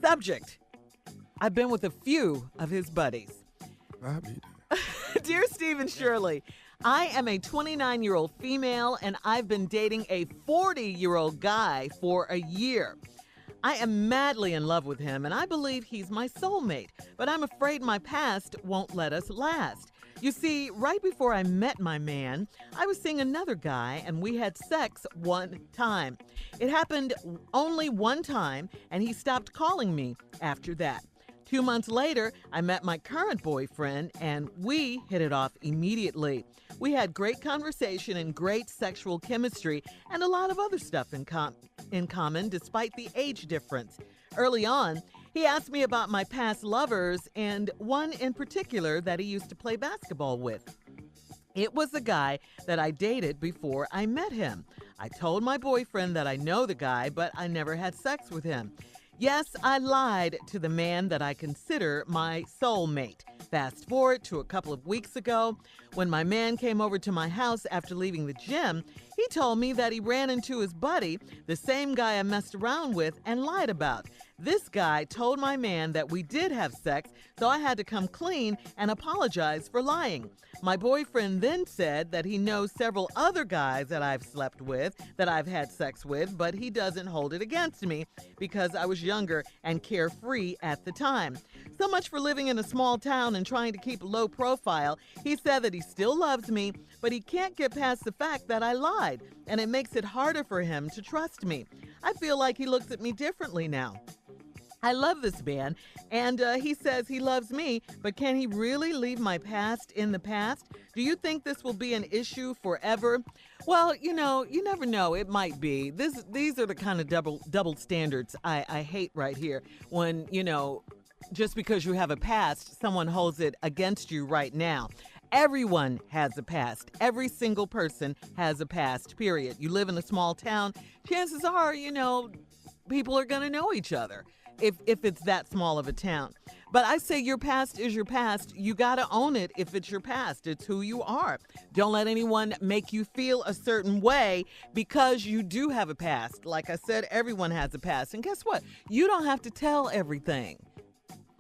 Subject, I've been with a few of his buddies. I'll be Dear Steve and Shirley, I am a 29-year-old female, and I've been dating a 40-year-old guy for a year. I am madly in love with him, and I believe he's my soulmate, but I'm afraid my past won't let us last. You see, right before I met my man, I was seeing another guy and we had sex one time. It happened only one time and he stopped calling me after that. 2 months later, I met my current boyfriend and we hit it off immediately. We had great conversation and great sexual chemistry and a lot of other stuff in common despite the age difference. Early on, he asked me about my past lovers and one in particular that he used to play basketball with. It was the guy that I dated before I met him. I told my boyfriend that I know the guy, but I never had sex with him. Yes, I lied to the man that I consider my soulmate. Fast forward to a couple of weeks ago, when my man came over to my house after leaving the gym, he told me that he ran into his buddy, the same guy I messed around with, and lied about. This guy told my man that we did have sex, so I had to come clean and apologize for lying. My boyfriend then said that he knows several other guys that I've slept with, that I've had sex with, but he doesn't hold it against me because I was younger and carefree at the time. So much for living in a small town and trying to keep a low profile. He said that he still loves me, but he can't get past the fact that I lied, and it makes it harder for him to trust me. I feel like he looks at me differently now. I love this man, and he says he loves me, but can he really leave my past in the past? Do you think this will be an issue forever? Well, you never know. It might be. These are the kind of double standards I hate right here. When, just because you have a past, someone holds it against you right now. Everyone has a past. Every single person has a past, period. You live in a small town, chances are, people are going to know each other. If it's that small of a town. But I say your past is your past. You got to own it if it's your past. It's who you are. Don't let anyone make you feel a certain way because you do have a past. Like I said, everyone has a past. And guess what? You don't have to tell everything.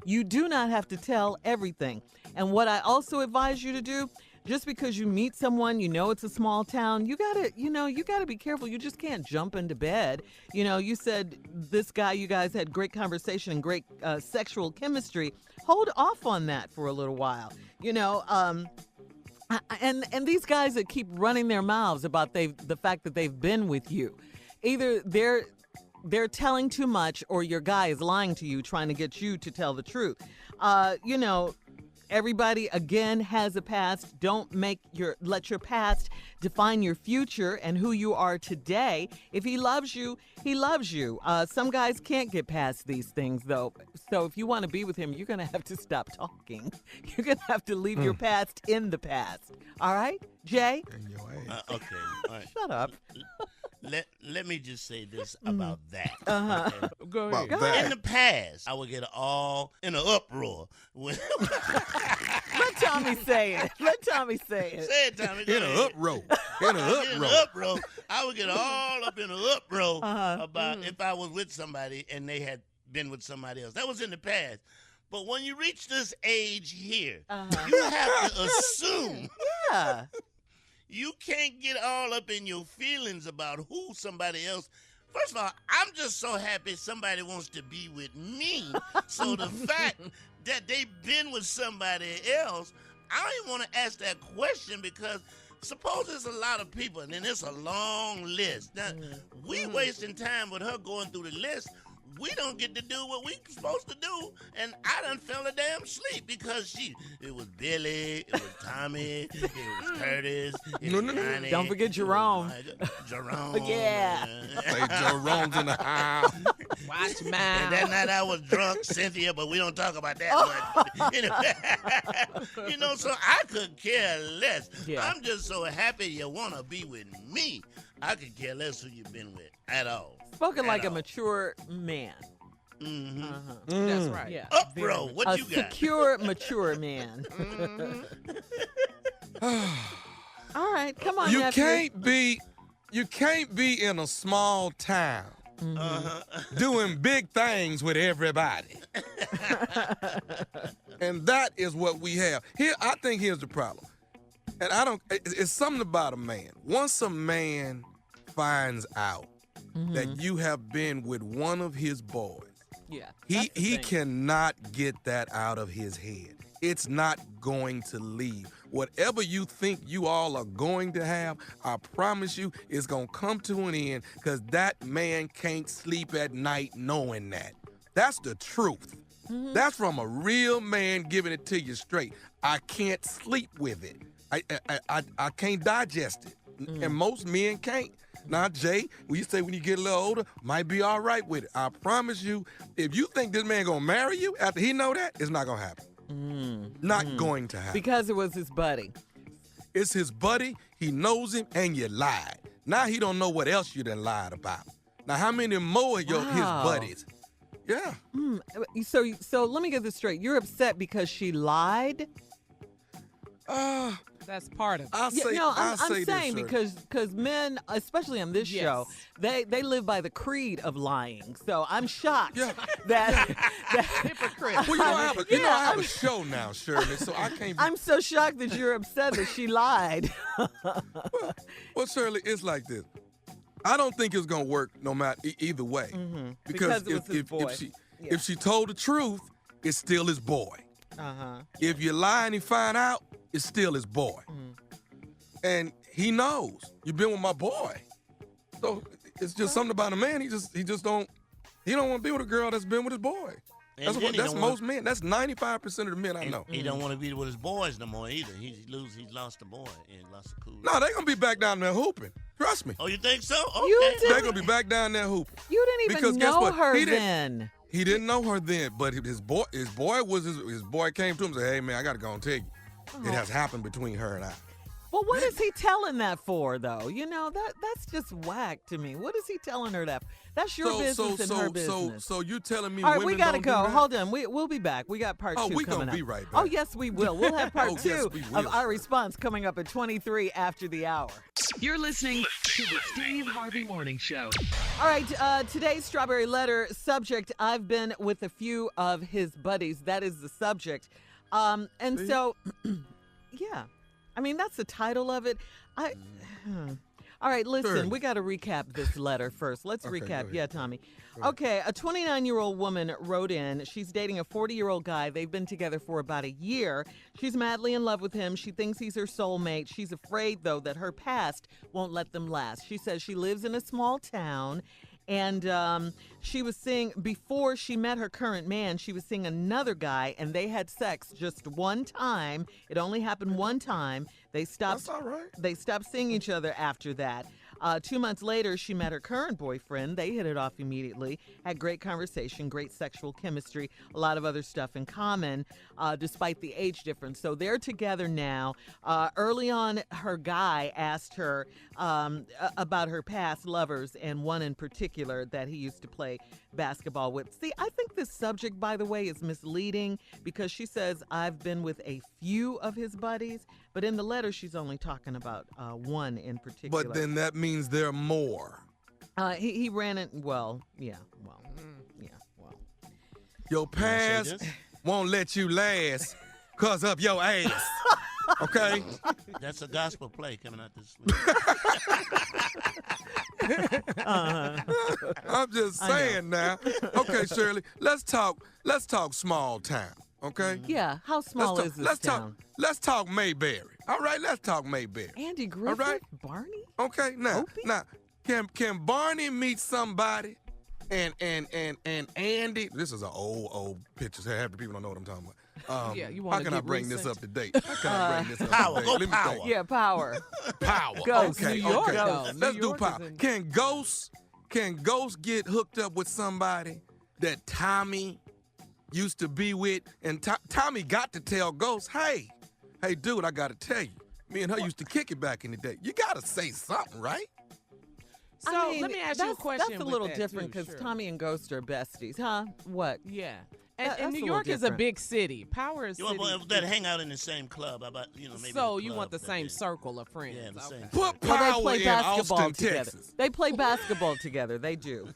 You do not have to tell everything. And what I also advise you to do, just because you meet someone, it's a small town, you gotta be careful. You just can't jump into bed. You said this guy, you guys had great conversation and great sexual chemistry. Hold off on that for a little while. And these guys that keep running their mouths about the fact that they've been with you, either they're telling too much or your guy is lying to you, trying to get you to tell the truth. Everybody, again, has a past. Don't let your past define your future and who you are today. If he loves you, he loves you. Some guys can't get past these things, though. So if you want to be with him, you're going to have to stop talking. You're going to have to leave your past in the past. All right, Jay? Okay. All right. Shut up. Let me just say this about that. Uh-huh. Okay? Go ahead. In the past, I would get all in an uproar. Let Tommy say it. Say it, Tommy. In an uproar. I would get all up in an uproar about if I was with somebody and they had been with somebody else. That was in the past. But when you reach this age here, you have to assume. Yeah. You can't get all up in your feelings about who somebody else. First of all, I'm just so happy somebody wants to be with me. So the fact that they've been with somebody else, I don't even want to ask that question because suppose there's a lot of people and then it's a long list. Now, we wasting time with her going through the list. We don't get to do what we supposed to do, and I done fell a damn sleep because it was Billy, it was Tommy, it was Curtis, it was Johnny. Don't forget Jerome. Jerome. Yeah. Say Jerome's in the house. Watch mine. And that night I was drunk, Cynthia, but we don't talk about that much. Anyway, so I could care less. Yeah. I'm just so happy you want to be with me. I could care less who you've been with at all. Spoken like a mature man. Mm-hmm. That's right. Yeah. Bro, what you got? A secure, mature man. All right, come on, You nephew. can't be in a small town doing big things with everybody. And that is what we have. I think here's the problem. And it's something about a man. Once a man finds out that you have been with one of his boys, he cannot get that out of his head. It's not going to leave. whatever you think you all are going to have, I promise you it's going to come to an end because that man can't sleep at night knowing that. That's the truth. Mm-hmm. That's from a real man giving it to you straight. I can't sleep with it. I can't digest it. And most men can't. Now, Jay, when you say when you get a little older, might be all right with it. I promise you, if you think this man gonna marry you after he know that, it's not gonna happen. Not going to happen. Because it was his buddy. It's his buddy, he knows him, and you lied. Now he don't know what else you done lied about. Now, how many more of his buddies? Yeah. So let me get this straight. You're upset because she lied? That's part of it. I'm saying because men, especially on this show, they live by the creed of lying. So I'm shocked that hypocrite. Well, I have a show now, Shirley, so I can't. I'm so shocked that you're upset that she lied. well, Shirley, it's like this. I don't think it's gonna work no matter either way. Mm-hmm. Because if she told the truth, it's still his boy. If you lie and he find out, it's still his boy. And he knows you've been with my boy. So it's just something about a man. He don't want to be with a girl that's been with his boy. That's most men. That's 95% of the men I know. He don't want to be with his boys no more either. He's lost the boy and lost the cool. No, they gonna be back down there hooping. Trust me. Oh, you think so? Okay. They're gonna be back down there hooping. You didn't even know her then. He didn't know her then, but his boy came to him and said, "Hey man, I gotta go and tell you, it has happened between her and I." Well, what is he telling that for, though? You know, that's just whack to me. What is he telling her that for? That's your business and her business. So you telling me all right, women we gotta don't go. do that? Hold on. We'll be back. We got part 2 coming up. Oh, we gonna be right back. Oh, yes, we will. We'll have part 2 yes, we will. of our response coming up at 23 after the hour. You're listening to the Steve Harvey Morning Show. All right, today's Strawberry Letter subject, I've been with a few of his buddies. That is the subject. So, yeah. I mean, that's the title of it. All right, listen, we got to recap this letter first. Let's recap. Yeah, Tommy. Okay, a 29-year-old woman wrote in. She's dating a 40-year-old guy. They've been together for about a year. She's madly in love with him. She thinks he's her soulmate. She's afraid, though, that her past won't let them last. She says she lives in a small town. And she was seeing, before she met her current man, she was seeing another guy, and they had sex just one time. It only happened one time. That's all right. They stopped seeing each other after that. 2 months later, she met her current boyfriend. They hit it off immediately, had great conversation, great sexual chemistry, a lot of other stuff in common, despite the age difference. So they're together now. Early on, her guy asked her about her past lovers, and one in particular that he used to play basketball with. See, I think this subject, by the way, is misleading because she says, I've been with a few of his buddies, but in the letter, she's only talking about one in particular. But then that means there are more. He ran it, yeah. Your past won't let you last because of your ass. Okay? That's a gospel play coming out this week. I'm just saying now. Okay, Shirley, let's talk small town, okay? Yeah, how small is this town? Let's talk Mayberry. All right, let's talk Mayberry. Andy Griffith, all right? Barney? Okay, now, can Barney meet somebody and Andy? This is an old picture, so half the people don't know what I'm talking about. How can I bring this up to date? Power. Yeah, power. Power. Ghost. Okay, New York, okay. Let's do power. Can Ghost get hooked up with somebody that Tommy used to be with? And Tommy got to tell Ghost, hey, dude, I got to tell you. Me and her used to kick it back in the day. You got to say something, right? So let me ask you a question. That's a little different because Tommy and Ghost are besties, huh? What? Yeah. And New York is a big city. Power is city. That hang out in the same club. About maybe. So you want the same circle of friends? Yeah, the same. Put Power in Austin, together. Texas. They play basketball together. They do.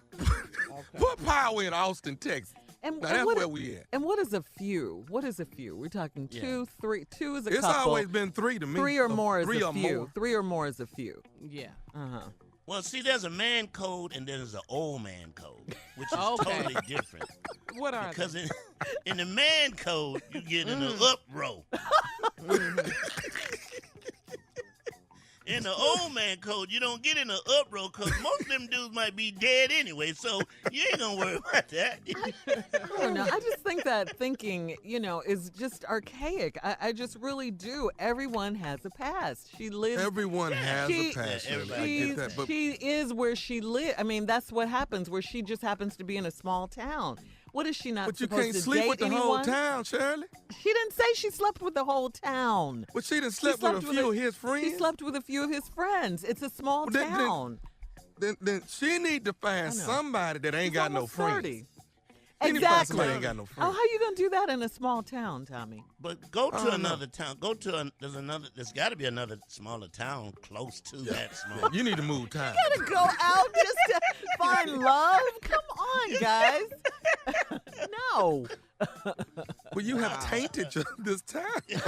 Put Power in Austin, Texas. And that's where we at. And what is a few? We're talking 2, 3. 2 is a couple. It's always been 3 to me. 3 or more is a few. 3 or more is a few. Yeah. Well, see, there's a man code and there's an old man code, which is totally different. What are they? In the man code, you get in the up row. In the old man code, you don't get in the uproar because most of them dudes might be dead anyway, so you ain't gonna worry about that. I don't know. I just think that thinking, is just archaic. I just really do. Everyone has a past. She lives. Everyone has a past. She is where she lives. I mean, that's what happens. Where she just happens to be in a small town. What is she not But you supposed can't to sleep date with the anyone? whole town, Shirley. She didn't say she slept with the whole town. But she done slept with a few of his friends. She slept with a few of his friends. It's a small town. Then she need to find somebody that ain't got no friends. 30. She need to find Exactly. somebody that ain't got no friends. Oh, how you gonna do that in a small town, Tommy? But go to another town. There's got to be another smaller town close to that small. You need to move time. You gotta go out just to find love? Come on, guys. No. Well, you have tainted this town. Yeah,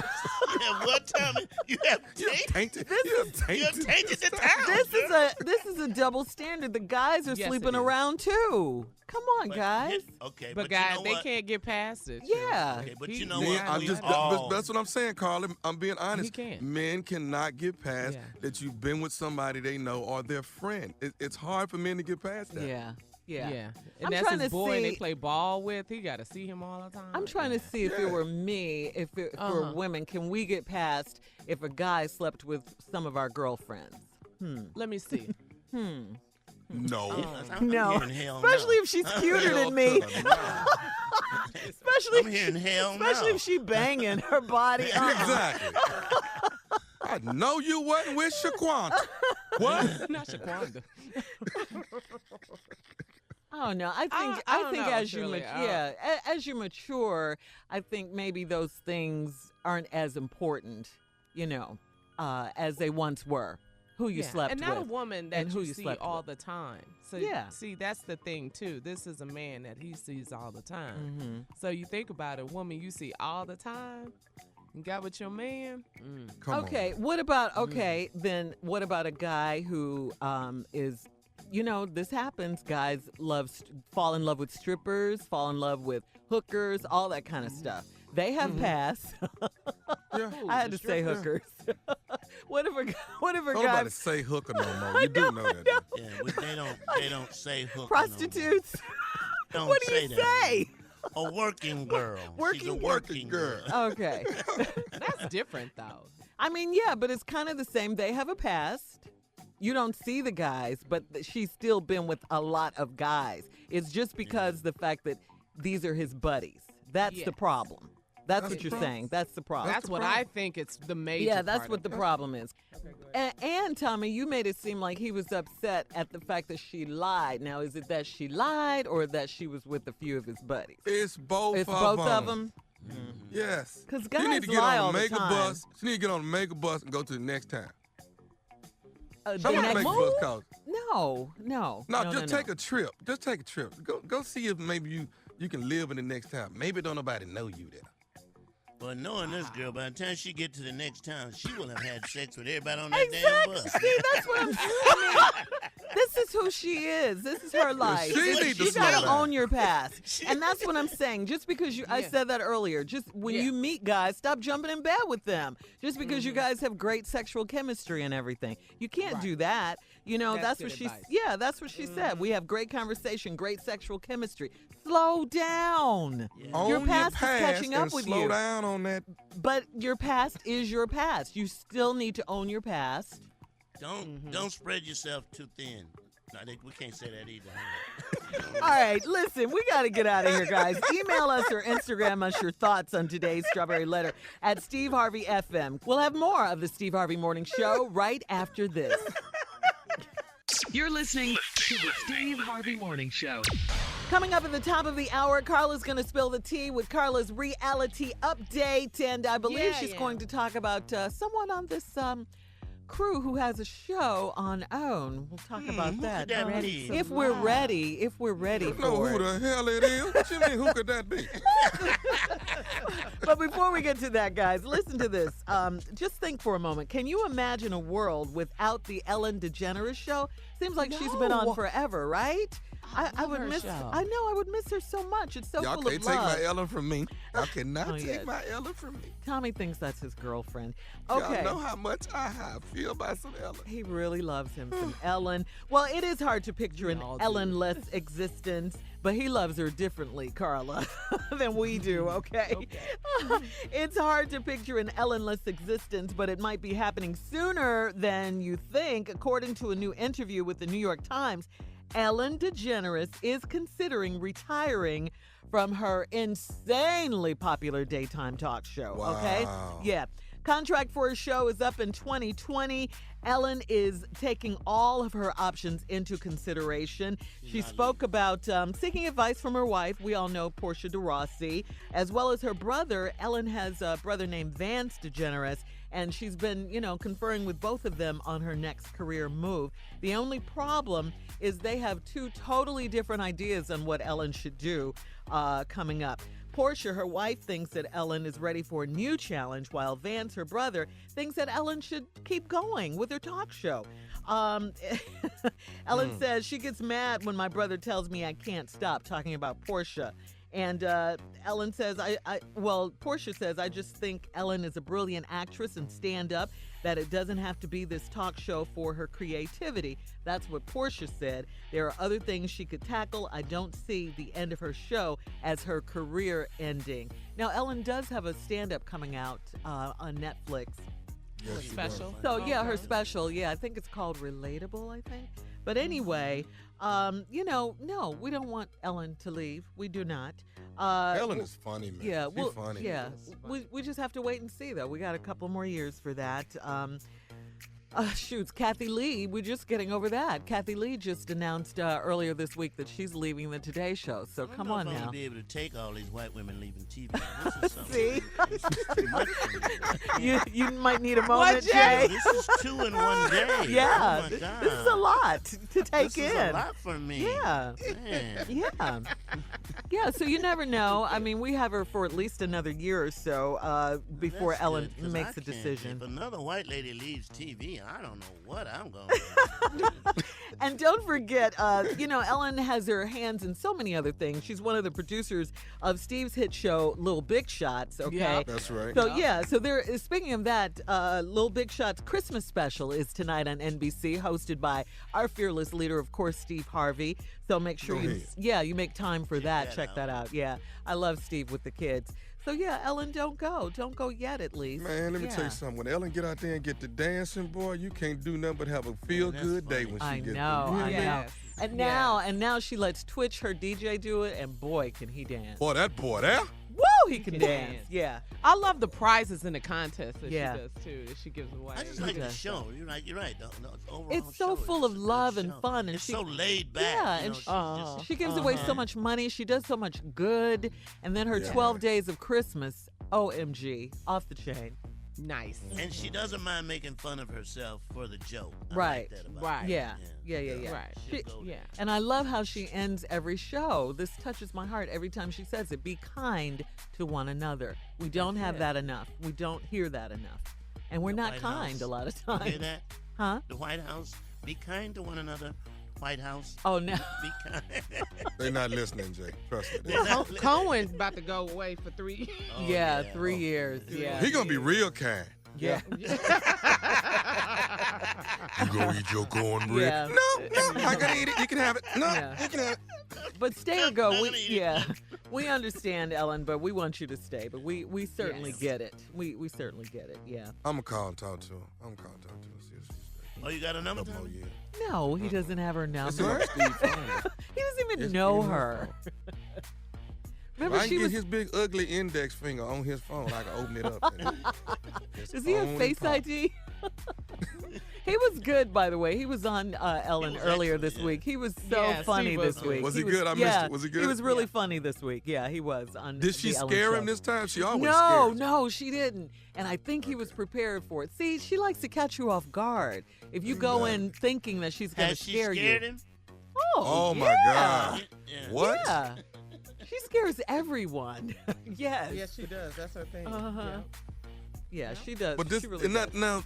what time you have tainted? You have tainted the town. This is a double standard. The guys are sleeping around too. Come on, guys. Okay, but guys, they can't get past it. Yeah. Okay, but you know what? That's what I'm saying, Carla. I'm being honest. He can't. Men cannot get past that you've been with somebody they know or their friend. It's hard for men to get past that. Yeah. And I'm that's trying his to boy see, they play ball with. He got to see him all the time. I'm trying to see if it were me, if for women, can we get past if a guy slept with some of our girlfriends? Let me see. No. No. Especially if she's cuter than me. I'm hearing hell no. Especially if she banging her body. Exactly. I know you wasn't with Shaquanda. What? Not Shaquanda. Oh no, I think as you mature, I think maybe those things aren't as important, as they once were. Who you slept with, and not a woman that who you see all the time. So see, that's the thing too. This is a man that he sees all the time. Mm-hmm. So you think about a woman you see all the time. You got with your man. Come on. What about then what about a guy who is, this happens. Guys fall in love with strippers, fall in love with hookers, all that kind of stuff. They have passed. I had to say hookers. What if a guy? Don't nobody say hooker no more. You do know that. Yeah, they don't say hooker. Prostitutes. No more. What do you say? A working girl. She's a working girl. Okay. That's different though. I mean, yeah, but it's kind of the same. They have a past. You don't see the guys, but she's still been with a lot of guys. It's just because the fact that these are his buddies. That's the problem. That's what you're saying. That's the problem. That's what I think it's the major Yeah, that's part what of the it. problem is. And Tommy, you made it seem like he was upset at the fact that she lied. Now, is it that she lied or that she was with a few of his buddies? It's both It's of both them. of them? Yes. Because She guys need to get lie on all a the mega time. bus. She need to get on a mega bus and go to the next town. The How much next mega move? bus cost? No, just take a trip. Just take a trip. Go see if maybe you can live in the next town. Maybe don't nobody know you there. But knowing this girl, by the time she get to the next town, she will have had sex with everybody on that damn bus. See, that's what I'm saying. This is who she is. This is her life. You gotta own your past, and that's what I'm saying. Just because I said that earlier. Just when you meet guys, stop jumping in bed with them. Just because you guys have great sexual chemistry and everything, you can't do that. That's what she. Yeah, that's what she said. We have great conversation, great sexual chemistry. Slow down. Own Your past is catching up and with slow you. down on that. But your past is your past. You still need to own your past. Don't spread yourself too thin. No, we can't say that either. All right, listen, we got to get out of here, guys. Email us or Instagram us your thoughts on today's Strawberry Letter at Steve Harvey FM. We'll have more of the Steve Harvey Morning Show right after this. You're listening to the Steve Harvey Morning Show. Coming up at the top of the hour, Carla's going to spill the tea with Carla's reality update. And I believe she's going to talk about someone on this crew who has a show on OWN. We'll talk about that. Who could that be? If we're ready You for know it. who the hell it is? What you mean, who could that be? But before we get to that, guys, listen to this. Just think for a moment. Can you imagine a world without the Ellen DeGeneres show? Seems like she's been on forever, right? I would miss. I know I would miss her so much. It's so Y'all full of can't love. take my Ellen from me. Y'all cannot Oh, take yeah. my Ellen from me. Tommy thinks that's his girlfriend. Okay. Y'all know how much I feel about some Ellen. He really loves him some Ellen. Well, it is hard to picture an Ellen-less existence, but he loves her differently, Carla, than we do, okay? It's hard to picture an Ellen-less existence, but it might be happening sooner than you think. According to a new interview with the New York Times, Ellen DeGeneres is considering retiring from her insanely popular daytime talk show, okay? Yeah. Contract for her show is up in 2020. Ellen is taking all of her options into consideration. She spoke about seeking advice from her wife. We all know Portia de Rossi, as well as her brother. Ellen has a brother named Vance DeGeneres, and she's been, conferring with both of them on her next career move. The only problem is they have two totally different ideas on what Ellen should do coming up. Portia, her wife, thinks that Ellen is ready for a new challenge, while Vance, her brother, thinks that Ellen should keep going with her talk show. Ellen says she gets mad when my brother tells me I can't stop talking about Portia. And Ellen says, Portia says, I just think Ellen is a brilliant actress and stand-up, that it doesn't have to be this talk show for her creativity. That's what Portia said. There are other things she could tackle. I don't see the end of her show as her career ending. Now, Ellen does have a stand-up coming out on Netflix. Yes, Special? So, yeah, her special. Yeah, I think it's called Relatable, I think. But anyway, no, we don't want Ellen to leave. We do not. Ellen is funny, man. Yeah, She's funny. Yeah, we just have to wait and see, though. We got a couple more years for that. Kathy Lee, we're just getting over that. Kathy Lee just announced earlier this week that she's leaving the Today Show. So come on now. I'm gonna be able to take all these white women leaving TV. This is something. See? This is too much for me. You might need a moment, Jay. This is 2 in one day. Yeah, Oh my God. this is a lot to take in. This is a lot for me. Yeah. Man. Yeah. Yeah, so you never know. I mean, we have her for at least another year or so before That's Ellen good, 'cause makes I a can't- decision. If another white lady leaves TV, I don't know what I'm going to do. And don't forget, Ellen has her hands in so many other things. She's one of the producers of Steve's hit show, Little Big Shots, okay? Yeah. That's right. So, so speaking of that, Little Big Shots Christmas special is tonight on NBC, hosted by our fearless leader, of course, Steve Harvey. So make sure you make time for that. Check that out. Yeah, I love Steve with the kids. So, yeah, Ellen, don't go. Don't go yet, at least. Man, let me tell you something. When Ellen get out there and get to dancing, boy, you can't do nothing but have a feel-good day when she gets there. I know. Yes. And now she lets Twitch, her DJ, do it, and boy, can he dance. Boy, that boy there. Woo, he can dance. Yeah. I love the prizes in the contest that Yeah. she does, too, that she gives away. I just like the show. You're right. The overall It's so show full is of a good love and show. fun, and it's she so laid back. Yeah, you and know, she's just- she gives away so much money. She does so much good, and then her 12 days of Christmas, OMG, off the chain. Nice. And she doesn't mind making fun of herself for the joke. I Right. Like that about Right. her. Yeah. Right. She- Yeah. And I love how she ends every show. This touches my heart every time she says it. Be kind to one another. We don't have that enough. We don't hear that enough. And we're The not White kind House. a lot of You times. hear that? Huh? The White House. Be kind to one another. White House. Oh, no. Be kind. They're not listening, Jay. Trust me. They're not li- Cohen's about to go away for 3 Oh, yeah, 3 years. Yeah. He gonna be real kind. Yeah. You gonna eat your cornbread? Yeah. No, I gotta eat it. You can have it. No, Yeah. you can have it. But stay or go. I'm gonna eat it. We understand, Ellen, but we want you to stay. But we certainly Yes. get it. We certainly get it. Yeah. I'm gonna call and talk to her. See if she's Oh, you got a number? couple more Tommy? years. No, he doesn't have her It's number. on Steve's phone. He doesn't even It's know in her her. If Remember, I she can get was. his big ugly index finger on his phone, I can open it up. Does he have Face ID? He was good, by the way. He was on Ellen was earlier excellent, this yeah. week. He was so Yeah, funny Steve was this good. week. Was he good? I missed it. Was he good? He was really funny this week. Yeah, he was on. Did she the Ellen scare show. him this time? She always No, scares. no, she didn't. And I think he was prepared for it. See, she likes to catch you off guard. If you go in thinking that she's going to Has she scare scared you. him? Oh my yeah. God. Yeah. What? Yeah. She scares everyone. Yes. Yes, she does. That's her thing. Uh-huh. Yeah, she does. But this she really and that does. now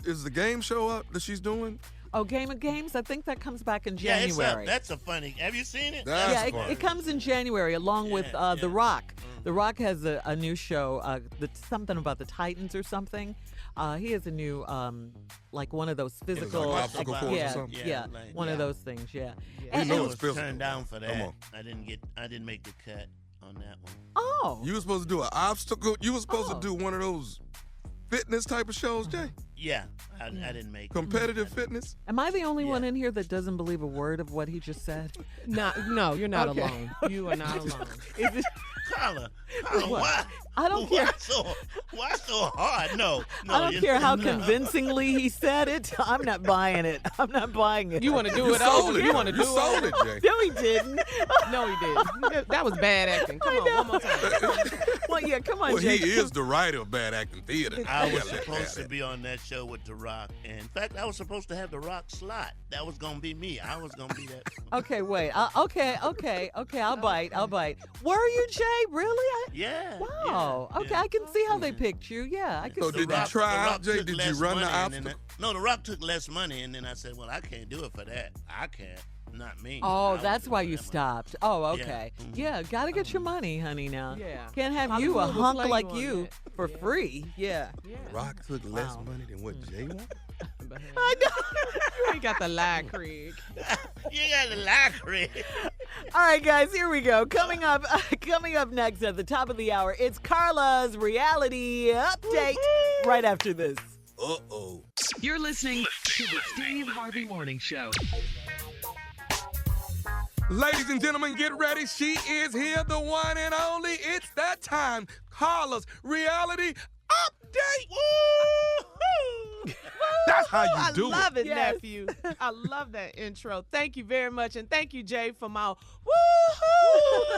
is the game show up that she's doing? Oh, Game of Games? I think that comes back in Yeah, January. that's a funny. Have you seen it? That's yeah, funny. it comes in January along with The Rock. The Rock has a new show, something about the Titans or something. He has a new, like one of those physical, like obstacle course or yeah, something? yeah, like- one of those things, yeah. We know I it's was physical. turned down for Come that. on. I didn't make the cut on that one. Oh, You were supposed to do an obstacle. You were supposed Oh. to do one of those fitness type of shows, Jay. Yeah, I didn't make Competitive fitness. am I the only one in here that doesn't believe a word of what he just said? No, you're not Okay. alone. You are not alone. Is it? Carla, What? why? I don't care. Why so hard? No, I don't care how no. convincingly he said it. I'm not buying it. I'm not buying it. You want to do You it sold over? it. You want to do You sold it? it, Jay. No, he didn't. No, he didn't. That was bad acting. Come on, one more time. Well, yeah, come on, Well, he Jake. is the writer of bad acting theater. I was Yeah, let supposed that to be on that show with The Rock. And in fact, I was supposed to have The Rock slot. That was going to be me. I was going to be that. Okay, wait. Okay. I'll bite. Were you, Jay? Really? Yeah. Wow. yeah, Okay, yeah. I can see how they picked you. Yeah, I can So see did you that. try The Rock out, Jay? took Did you less run the money, and then obstacle? no, The Rock took less money, and then I said, well, I can't do it for that. I can't. Not me. I Oh, would that's do why it for you that money. stopped. Oh, okay. Mhm. Yeah, gotta get your money, honey, now. Yeah. Can't have you, a Hollywood will hunk play like you on you that. for free. Yeah. Rock took less Wow. money than what Jay wanted. I know. You ain't got the lie, Craig. You got to lie, Chris. All right, guys, here we go. Coming up next at the top of the hour, it's Carla's reality update right after this. Uh-oh. You're listening to the Steve Harvey Morning Show. Ladies and gentlemen, get ready. She is here, the one and only. It's that time. Carla's reality update. Woo-hoo! That's how you do I love it, Yes. nephew. I love that intro. Thank you very much. And thank you, Jay, for my woo-hoo.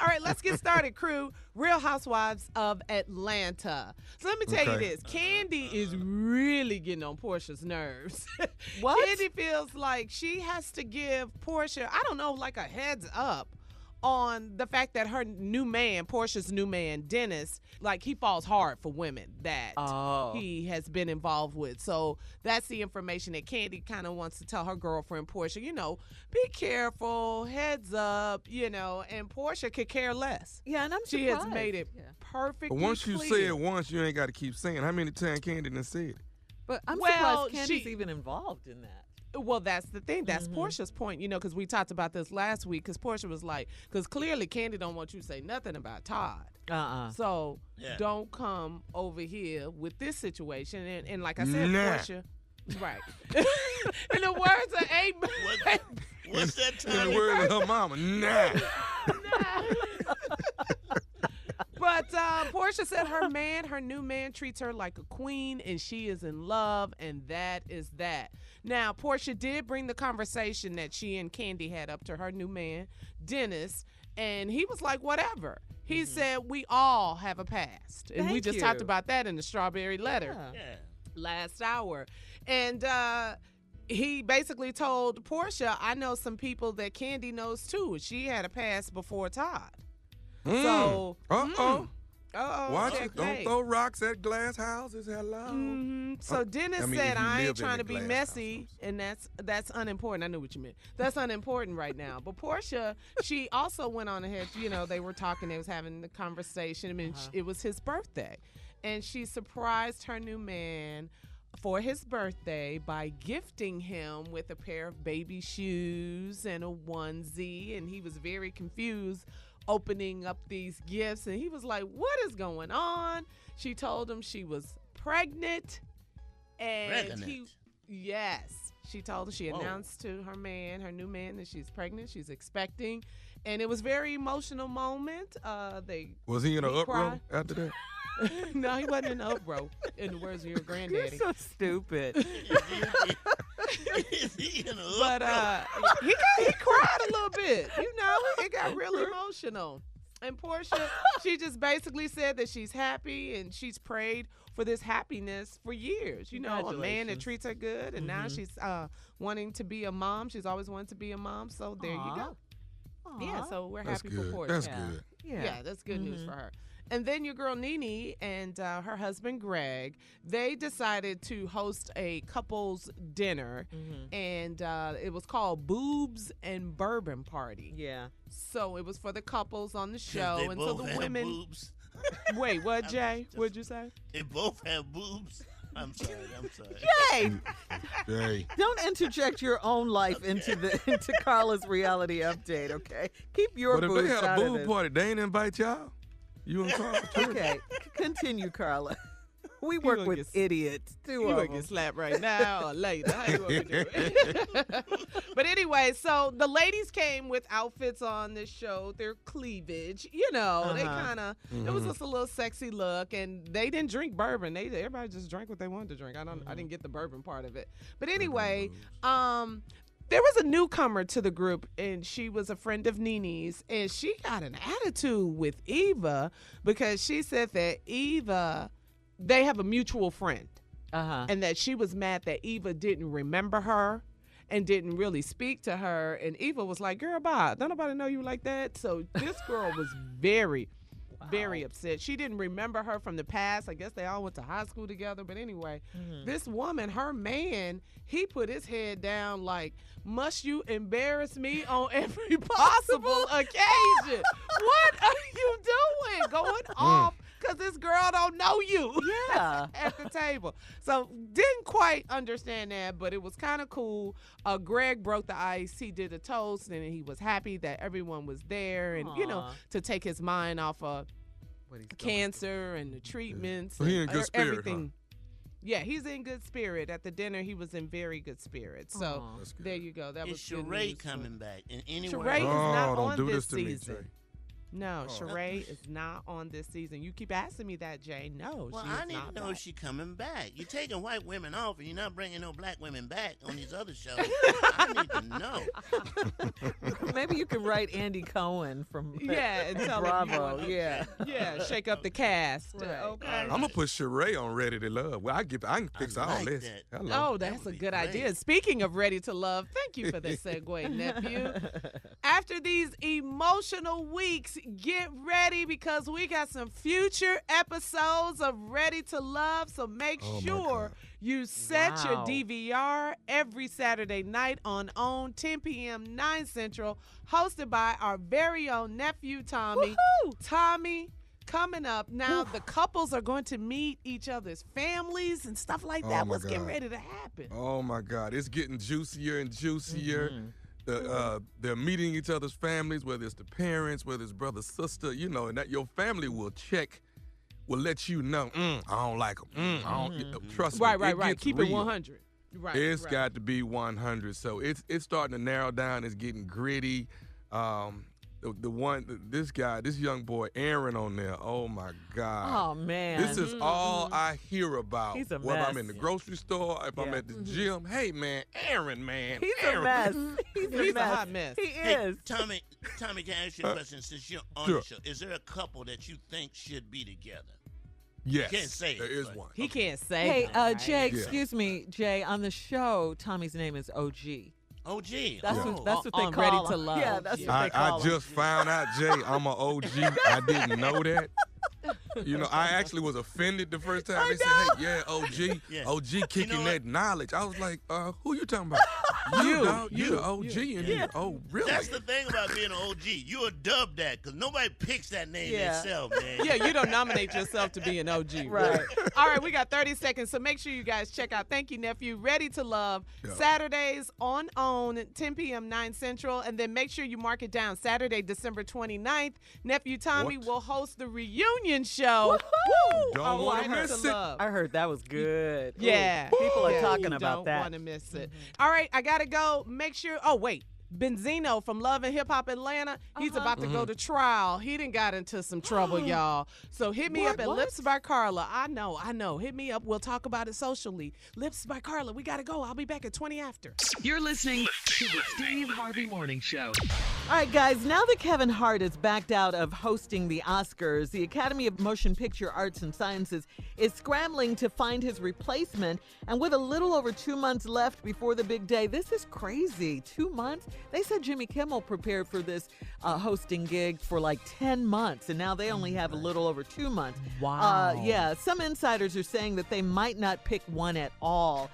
All right, let's get started, crew. Real Housewives of Atlanta. So let me tell you Okay. this. Candy is really getting on Portia's nerves. What? Candy feels like she has to give Portia, I don't know, like a heads up on the fact that her new man, Portia's new man, Dennis, like he falls hard for women that he has been involved with. So that's the information that Candy kind of wants to tell her girlfriend, Portia, be careful, heads up, and Portia could care less. Yeah, and I'm She surprised. has made it Yeah. perfectly But once you clear. say it once, you ain't got to keep saying it. How many times Candy done said it? But I'm Well, surprised Candy's she- even involved in that. Well, that's the thing. That's Portia's point, because we talked about this last week, because Portia was like, because clearly Candy don't want you to say nothing about Todd. So Yeah. don't come over here with this situation. And like I said, Nah. Portia, right. In the words of A. What's that In time? the words of her mama, nah. But Portia said her new man treats her like a queen and she is in love, and that is that. Now, Portia did bring the conversation that she and Candy had up to her new man, Dennis, and he was like, whatever. He said, we all have a past. And we Thank just you. talked about that in the Strawberry Letter Yeah. Yeah. last hour. And he basically told Portia, I know some people that Candy knows too. She had a past before Todd. So, Uh-oh. Watch check it. Don't mate. throw rocks at glass houses. Hello. So Dennis I mean, said, if you I live ain't in trying the to be glass messy, and that's unimportant. I knew what you meant. That's unimportant right now. But Portia, she also went on ahead, they were talking, they was having the conversation. I mean, it was his birthday. And she surprised her new man for his birthday by gifting him with a pair of baby shoes and a onesie. And he was very confused opening up these gifts, and he was like, what is going on? She told him she was pregnant, and she told him, she announced to her new man, that she's pregnant, she's expecting, and it was a very emotional moment. Was he in an He uproar cried. after that? No, he wasn't in the uproar, in the words of your granddaddy. You're so stupid. But he cried a little bit. It got real emotional. And Portia, she just basically said that she's happy and she's prayed for this happiness for years. A man that Congratulations. treats her good, and now she's wanting to be a mom. She's always wanted to be a mom, so there you go. Yeah, so we're That's happy for good. Portia. That's good. Yeah, that's good news for her. And then your girl Nene and her husband Greg, they decided to host a couples dinner, and it was called Boobs and Bourbon Party. Yeah. So it was for the couples on the show, They and both so the have women. boobs. Wait, what, Jay? What'd you say? They both have boobs. I'm sorry. Jay, Jay. don't interject your own life into Carla's reality update, okay? Keep your But if boobs they had out a of boob this. party, they ain't invite y'all? You and Carla? Okay, continue, Carla. We work gonna with get- idiots, two You of gonna them. get slapped right now or later. How you want me to do it? But anyway, so the ladies came with outfits on this show, their cleavage. You know, they kind of, it was just a little sexy look, and they didn't drink bourbon. Everybody just drank what they wanted to drink. I didn't get the bourbon part of it. But anyway, there was a newcomer to the group, and she was a friend of Nene's, and she got an attitude with Eva because she said that Eva, they have a mutual friend, and that she was mad that Eva didn't remember her and didn't really speak to her. And Eva was like, girl, bye. Don't nobody know you like that. So this girl was very, very upset. She didn't remember her from the past. I guess they all went to high school together. But anyway, this woman, her man, he put his head down like, must you embarrass me on every possible occasion? What are you doing? Going off because this girl don't know you. Yeah. At the table. So didn't quite understand that, but it was kind of cool. Greg broke the ice. He did a toast, and he was happy that everyone was there, and to take his mind off of cancer and the treatments. So he and in good spirit, everything. Yeah, he's in good spirit. At the dinner, he was in very good spirit. So there you go. That was Is good Sheree news. coming back in any Sheree way? is not don't on do this this to me, season. Jay. No, Sheree is not on this season. You keep asking me that, Jay. No, Well, she is I need not to know back. if she's coming back. You're taking white women off, and you're not bringing no black women back on these other shows. I need to know. Maybe you could write Andy Cohen from Yeah, and tell him you Bravo. want- Yeah. Yeah, shake up the cast. Right. Okay. I'm going to put Sheree on Ready to Love. Well, I can fix all like this. that. Hello. Oh, that's a would be good great. idea. Speaking of Ready to Love, thank you for the segue, nephew. After these emotional weeks, get ready because we got some future episodes of Ready to Love. So make Oh, my sure God. you set your Wow. DVR every Saturday night on 10 p.m. 9 Central, hosted by our very own nephew, Tommy. Woohoo! Tommy. Coming up now, the couples are going to meet each other's families and stuff like Oh, that. my What's getting God. ready to happen? Oh, my God. It's getting juicier and juicier. They're meeting each other's families, whether it's the parents, whether it's brother, sister, and that your family will let you know, I don't like them. I don't, trust me. Right. It gets Keep real. it 100. Right. It's right. got to be 100. So it's starting to narrow down. It's getting gritty. This young boy, Aaron on there. Oh my God. Oh, man. This is all I hear about. He's a Whether I'm mess. in the grocery store, if I'm Yeah. at the gym. Hey man, Aaron, man. He's Aaron. a mess. He's He's a a hot mess. He Hey, is. Tommy, can I ask you a question? Since you're on sure. the show, is there a couple that you think should be together? Yes, Can't say it, there is but- one. He can't say. Hey, that, right? Jay, excuse me, Jay. On the show, Tommy's name is OG. OG. That's oh. what they On call Ready him. to Love. Yeah, that's what they I call him. just found out, Jay, I'm an OG. I didn't know that. I actually was offended the first time. They said, hey, yeah, OG. Yeah. OG kicking what? that knowledge. I was like, who you talking about? You, dog. You you, the OG in here. Oh, really? That's the thing about being an OG. You a dub that because nobody picks that name Yeah. themselves, man. Yeah, you don't nominate yourself to be an OG. Right. All right, we got 30 seconds, so make sure you guys check out Thank You, Nephew, Ready to Love, Yeah. Saturdays on OWN, 10 p.m., 9 Central, and then make sure you mark it down. Saturday, December 29th, Nephew Tommy What? will host the reunion show. Woo-hoo! Don't on wanna Ready to miss it. Love. I heard that was good. Yeah. People are Yeah, talking you about don't that. want to miss it. All right, I got to go. Make sure. Oh, wait. Benzino from Love and Hip Hop Atlanta, he's about to go to trial. He done got into some trouble, y'all. So hit me up at Lips by Carla. I know. Hit me up. We'll talk about it socially. Lips by Carla. We got to go. I'll be back at 20 after. You're listening to the Steve Harvey Morning Show. All right, guys, now that Kevin Hart is backed out of hosting the Oscars, the Academy of Motion Picture Arts and Sciences is scrambling to find his replacement. And with a little over 2 months left before the big day, this is crazy. 2 months? They said Jimmy Kimmel prepared for this hosting gig for like 10 months, and now they only have a little over 2 months. Wow. Yeah, some insiders are saying that they might not pick one at all.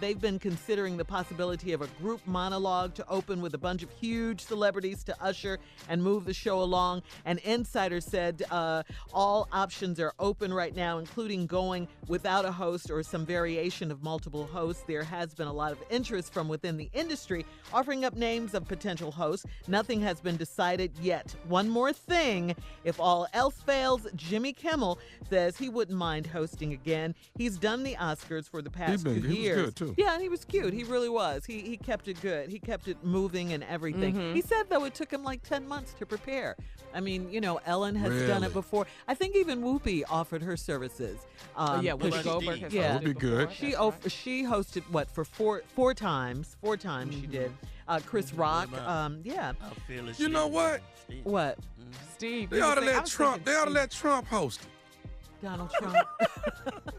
They've been considering the possibility of a group monologue to open with a bunch of huge celebrities to usher and move the show along. An insider said all options are open right now, including going without a host or some variation of multiple hosts. There has been a lot of interest from within the industry offering up names of potential hosts. Nothing has been decided yet. One more thing, if all else fails, Jimmy Kimmel says he wouldn't mind hosting again. He's done the Oscars for the past 2 years. He was good, too. Yeah, and he was cute. He really was. He kept it good. He kept it moving and everything. Mm-hmm. He said, though, it took him like 10 months to prepare. I mean, you know, Ellen has done it Really? before. I think even Whoopi offered her services. Yeah, because Whoopi Goldberg has yeah. hosted Would be good. before. She hosted, what, for four times? 4 times she did. Chris Rock, yeah. How fearless You she know is. what? Steve. What? Steve. They you ought to was thinking- I let was Trump. thinking They ought to Steve. let Trump host it. Donald Trump?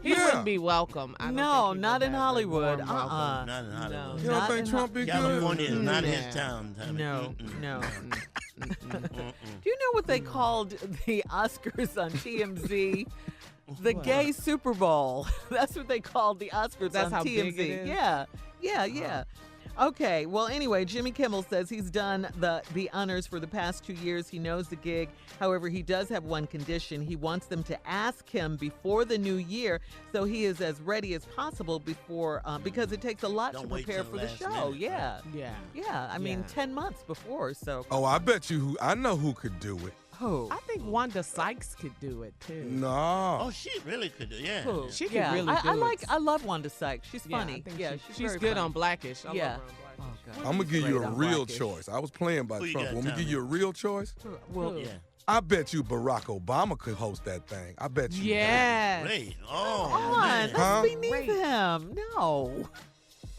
He Yeah. wouldn't be welcome. I don't No, think he not would in have a Hollywood. warm welcome. Uh-uh. Not in Hollywood. You don't Not think in Trump be good? California is not Yeah. his town, Tommy. No, Mm-mm. no. Mm-mm. Do you know what they called the Oscars on TMZ? The What? gay Super Bowl. That's what they called the Oscars That's on how TMZ. big it is? Yeah. Okay, well, anyway, Jimmy Kimmel says he's done the honors for the past 2 years. He knows the gig. However, he does have one condition. He wants them to ask him before the new year so he is as ready as possible before, because it takes a lot Don't to wait prepare till for the last show. minute, Yeah. Yeah. Yeah, I mean, Yeah. 10 months before, so. Oh, I bet you. I know who could do it. Who? I think Wanda Sykes could do it too. No. Oh, she really could do. Yeah. Who? She could yeah. really I do it. I love Wanda Sykes. She's Yeah, I funny. think Yeah, she's very good funny. on Blackish. I Yeah. love her on Blackish. Oh, God. I'm gonna give you Great a on real Blackish. choice. I was playing by Who you Trump. got, Want me to give Tommy? you a real choice? Well, Yeah. I bet you Barack Obama could host that thing. I bet you. Yes. Great. come Oh, on, man. that's Huh? beneath Great. him. No.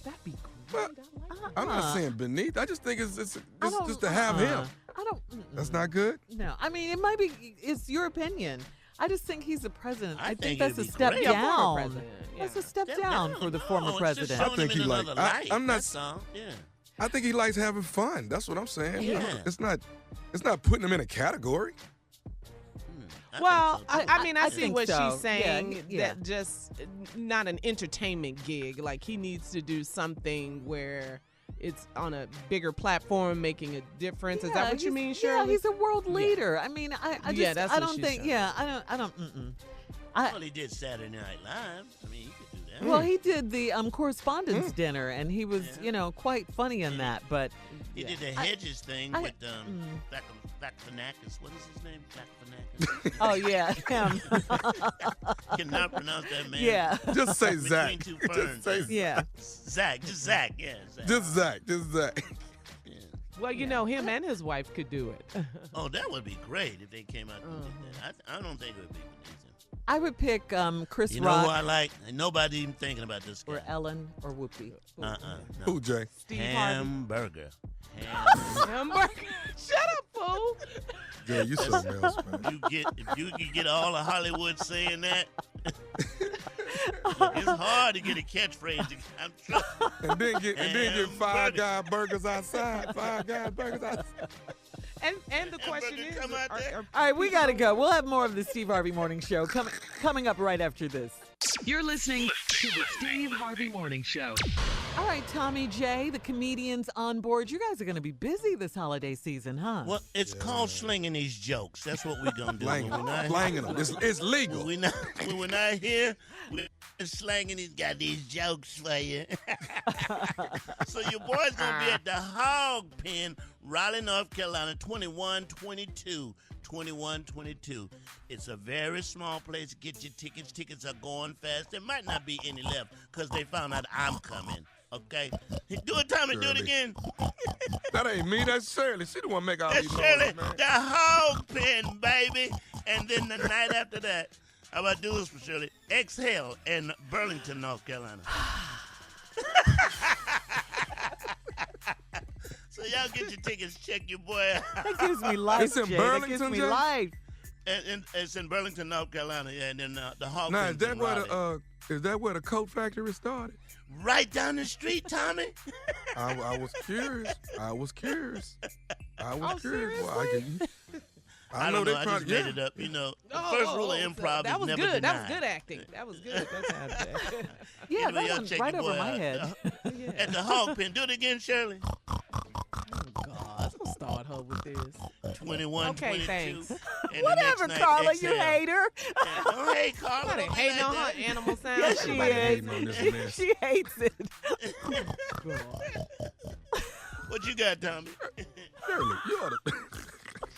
That'd be great. But I like that. I'm not saying beneath. I just think it's I don't- just to have him. I don't. That's not good. No, I mean, it might be. It's your opinion. I just think he's the president. I I think think that's a it'd be step great. Yeah, former down. president, That's yeah. a step Step down down. for the No, former it's president. Just I showing think him he in like- another I- light. I'm not- That's all. Yeah. I think he likes having fun. That's what I'm saying. Yeah. It's not putting him in a category. Well, think so, too. I mean, I I see think what so. she's saying. Yeah, yeah. That just not an entertainment gig. Like he needs to do something where it's on a bigger platform, making a difference. Is that what you he's- mean, Yeah, Shirley? he's a world leader. I mean, I just, Yeah, that's I what don't she think. said. Yeah, I don't. Mm-mm. Well, he did Saturday Night Live. I mean, he could do that. Well, he did the correspondence dinner, and he was, Yeah. quite funny in that. But He did the Hedges thing I- with Flacfanakis. What is his name? Flacfanakis. oh yeah, him. Cannot pronounce that man. Yeah, Just say Between Zach. two Just ferns. say yeah. Zach. Just Zach. Yeah. Zach. Just Zach. Just Zach. Yeah. Well, you know, him and his wife could do it. Oh, that would be great if they came out and did that. I don't think it would be beneath him. I would pick Chris You know who I Rock like? And nobody even thinking about this guy. or Ellen or Whoopi. No. Who, Jay? Steve Harvey. Hamburger. Hamburger. Shut up, fool. Jay, you something else, man. If you could get all of Hollywood saying that, it's hard to get a catchphrase. I'm sure. And then get Five Hamburger. Guy burgers outside. Five Guy burgers outside. And the question Hamburger is, come out there. All right, we got to go. We'll have more of the Steve Harvey Morning Show coming up right after this. You're listening to the Steve Harvey Morning Show. All right, Tommy J, the comedians on board. You guys are going to be busy this holiday season, huh? Well, it's called slinging these jokes. That's what we're gonna do. When we're not- Slanging them. It's legal. When we're not here, we're slanging got these jokes for you. So your boy's gonna be at the Hog Pen, Raleigh, North Carolina, 2122. 2122. It's a very small place. Get your tickets. Tickets are going fast. There might not be any left because they found out I'm coming. Okay? Do it, Tommy. Do it Shirley. again. That ain't me. That's Shirley. She the one make all That's these Shirley, noises, man. the Hog Pen, baby. And then the night after that, how about do this for Shirley? Exhale in Burlington, North Carolina. So y'all get your tickets, check your boy out. That gives me life, It's in Jay. Burlington, That gives me Jay? life. And it's in Burlington, North Carolina, yeah, and then the Hawk. Now, is that where the coat factory started? Right down the street, Tommy? I was curious. I was curious. Well, I don't know. I just made it up. You know, the first rule of improv that is was never good. deny. That was good acting. That was good. That time, Jay. Yeah, Anyway, that y'all went check right your over boy my out. head. At the Hog Pen. Do it again, Shirley. God, don't start her with this. 21, Okay, 22. thanks. And the Whatever, next night, Carla, exhale. you hater. Yeah, don't hate Carla. Somebody Don't be hating like on that. her animal sound. Yes, she Somebody is. hating on this mess. She hates it. What you got, Tommy? Shirley, you ought to.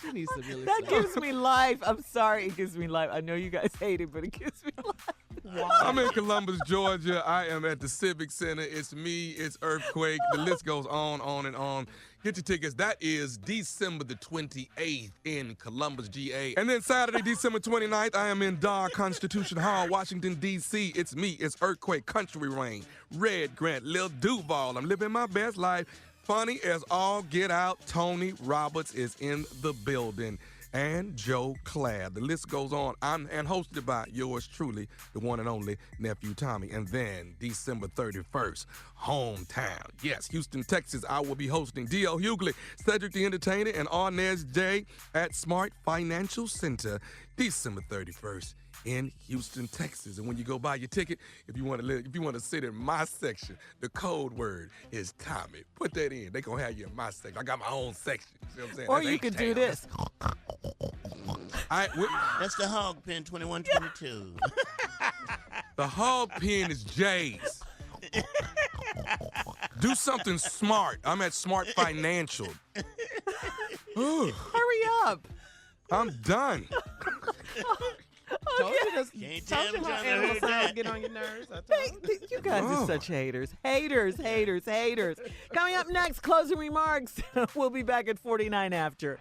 She needs to really That stop. gives me life. I'm sorry, it gives me life. I know you guys hate it, but it gives me life. I'm in Columbus, Georgia. I am at the Civic Center. It's me. It's Earthquake. The list goes on and on. Get your tickets. That is December the 28th in Columbus, GA. And then Saturday, December 29th, I am in Dar Constitution Hall, Washington, D.C. It's me. It's Earthquake, Country Rain, Red Grant, Lil Duval. I'm living my best life. Funny as all get out. Tony Roberts is in the building. And Joe Cladd. The list goes on. And hosted by yours truly, the one and only Nephew Tommy. And then December 31st, hometown. Yes, Houston, Texas. I will be hosting D.L. Hughley, Cedric the Entertainer, and Arnez J at Smart Financial Center, December 31st. In Houston, Texas. And when you go buy your ticket, if you want to sit in my section, the code word is Tommy. Put that in. They gonna have you in my section. I got my own section. You see what I'm saying? Or That's you could H-Town. do this. That's the Hog Pen 2122. The Hog Pen is Jay's. Do something smart. I'm at Smart Financial. Ooh, Hurry up. I'm done. Told you this. Can't tell Told you me her trying to animal hurt sounds that. get on your nerves. I told you. You guys are such haters. Haters. Coming up next, closing remarks. We'll be back at 49 after.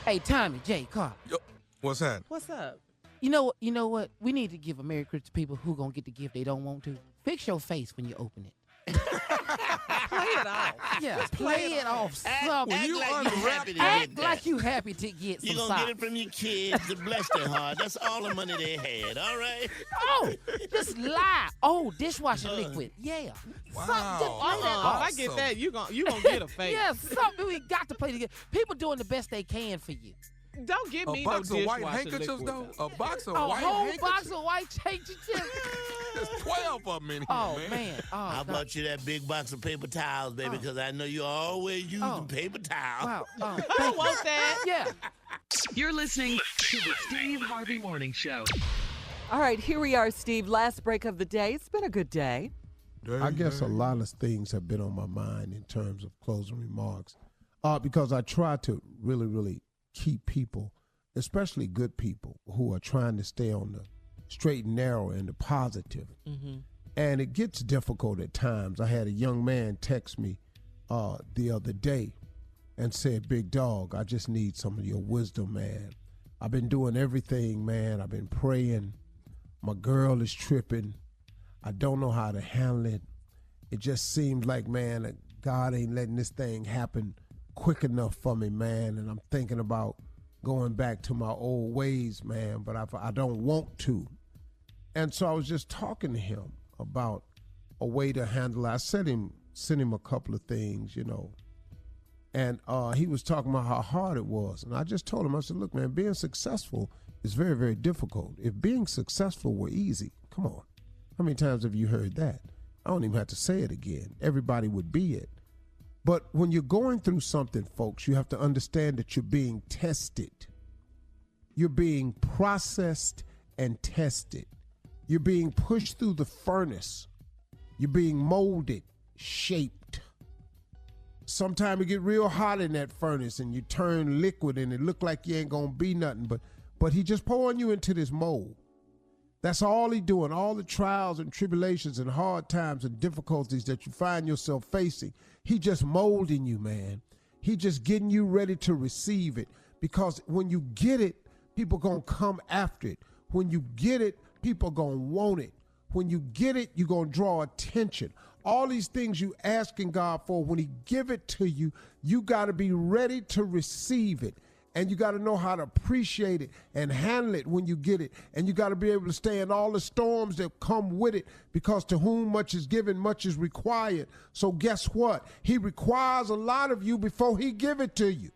Hey, Tommy, Jay, Carl. Yo, what's that? What's up? You know what? We need to give a Merry Christmas to people who gonna get the gift they don't want to. Fix your face when you open it. Play it off. Yeah, play it off. Something. Act you like you happy to Act get like that. you happy to get some You gonna socks. get it from your kids to bless their heart. That's all the money they had, all right? Oh, just lie. Oh, dishwasher liquid. Yeah. Wow. Something, just play that If off. I get that, you gonna get a face. Yeah, something we got to play together. People doing the best they can for you. Don't give A me box no of white dishwasher handkerchiefs, liquid. though? A box of A white whole handkerchiefs? box of white handkerchiefs. There's 12 of them in here, Oh, man. man. Oh, I no. bought you that big box of paper towels, baby, because I know you always using Oh. paper towels. Wow. Oh, I thank you. want that. Yeah. You're listening to the Steve Harvey Morning Show. All right, here we are, Steve. Last break of the day. It's been a good day. I guess a lot of things have been on my mind in terms of closing remarks, because I try to really keep people, especially good people, who are trying to stay on the straight and narrow and the positive. Mm-hmm. And it gets difficult at times. I had a young man text me the other day and said, "Big dog, I just need some of your wisdom, man. I've been doing everything, man. I've been praying. My girl is tripping. I don't know how to handle it. It just seems like, man, that God ain't letting this thing happen quick enough for me, man. And I'm thinking about going back to my old ways, man, but I don't want to." And so I was just talking to him about a way to handle it. I sent him a couple of things, and he was talking about how hard it was. And I just told him, I said, "Look, man, being successful is very, very difficult. If being successful were easy, come on. How many times have you heard that? I don't even have to say it again. Everybody would be it. But when you're going through something, folks, you have to understand that you're being tested. You're being processed and tested. You're being pushed through the furnace. You're being molded, shaped. Sometimes you get real hot in that furnace and you turn liquid and it look like you ain't gonna be nothing, but he just pouring you into this mold. That's all he doing. All the trials and tribulations and hard times and difficulties that you find yourself facing, he just molding you, man. He just getting you ready to receive it, because when you get it, people gonna come after it. When you get it, people gonna want it. when you get it, you're going to draw attention. All these things you asking God for, when he give it to you, you got to be ready to receive it. And you got to know how to appreciate it and handle it when you get it. And you got to be able to stand all the storms that come with it, because to whom much is given, much is required. So guess what? He requires a lot of you before he give it to you.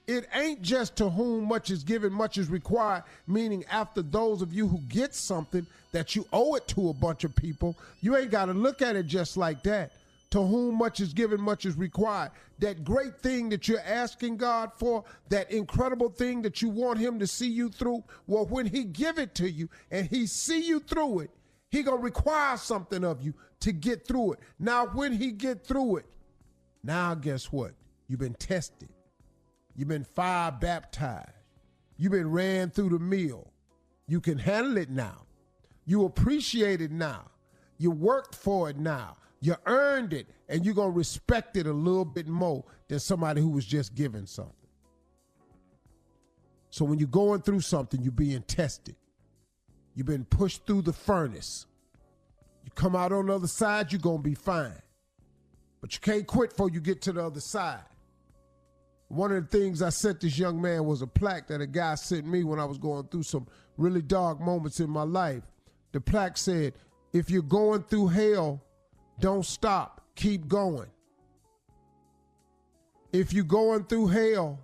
It ain't just to whom much is given, much is required, meaning after those of you who get something that you owe it to a bunch of people, you ain't got to look at it just like that. To whom much is given, much is required. That great thing that you're asking God for, that incredible thing that you want him to see you through, well, when he give it to you and he see you through it, he gonna require something of you to get through it. Now, when he get through it, now guess what? You've been tested. You've been fire baptized. You've been ran through the mill. You can handle it now. You appreciate it now. You worked for it now. You earned it, and you're going to respect it a little bit more than somebody who was just given something. So when you're going through something, you're being tested. You've been pushed through the furnace. You come out on the other side, you're going to be fine. But you can't quit before you get to the other side. One of the things I sent this young man was a plaque that a guy sent me when I was going through some really dark moments in my life. The plaque said, if you're going through hell, don't stop. Keep going. If you're going through hell,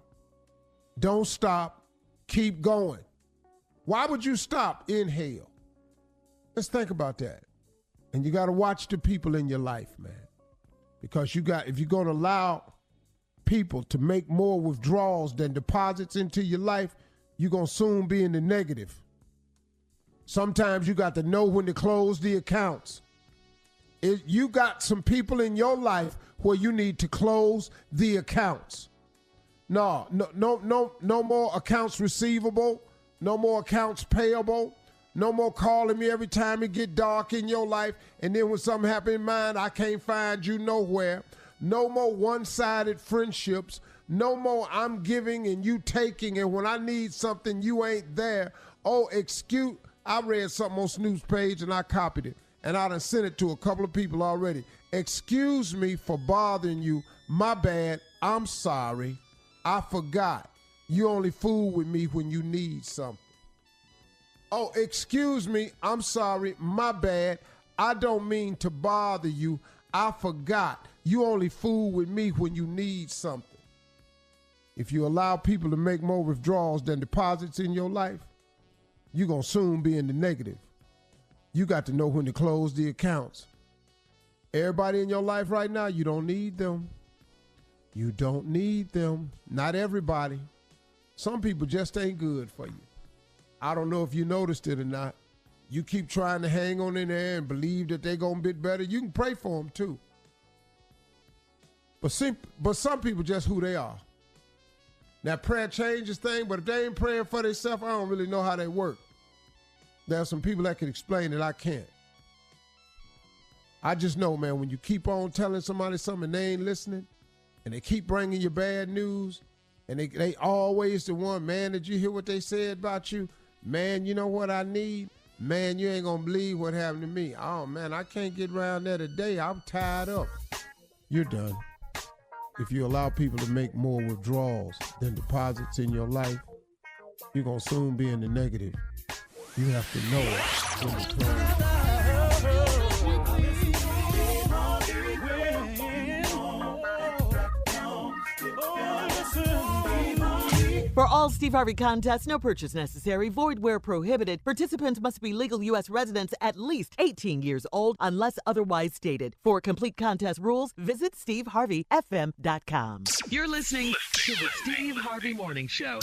don't stop. Keep going. Why would you stop in hell? Let's think about that. And you got to watch the people in your life, man. Because if you're going to allow people to make more withdrawals than deposits into your life, you're going to soon be in the negative. Sometimes you got to know when to close the accounts. You got some people in your life where you need to close the accounts. No more accounts receivable, no more accounts payable, no more calling me every time it get dark in your life, and then when something happen in mine, I can't find you nowhere. No more one-sided friendships. No more I'm giving and you taking, and when I need something, you ain't there. Oh, I read something on Snoop's page and I copied it. And I done sent it to a couple of people already. Excuse me for bothering you. My bad. I'm sorry. I forgot. You only fool with me when you need something. Oh, excuse me. I'm sorry. My bad. I don't mean to bother you. I forgot. You only fool with me when you need something. If you allow people to make more withdrawals than deposits in your life, you're going to soon be in the negative. You got to know when to close the accounts. Everybody in your life right now, you don't need them. You don't need them. Not everybody. Some people just ain't good for you. I don't know if you noticed it or not. You keep trying to hang on in there and believe that they're going to get better. You can pray for them too. But some people just who they are. Now, prayer changes things, but if they ain't praying for themselves, I don't really know how they work. There are some people that can explain it. I can't. I just know, man, when you keep on telling somebody something and they ain't listening, and they keep bringing you bad news, and they always the one, man, did you hear what they said about you? Man, you know what I need? Man, you ain't going to believe what happened to me. Oh, man, I can't get around there today. I'm tied up. You're done. If you allow people to make more withdrawals than deposits in your life, you're going to soon be in the negative. You have to know it when to close. For all Steve Harvey contests, no purchase necessary, void where prohibited. Participants must be legal U.S. residents at least 18 years old unless otherwise stated. For complete contest rules, visit SteveHarveyFM.com. You're listening to the Steve Harvey Morning Show.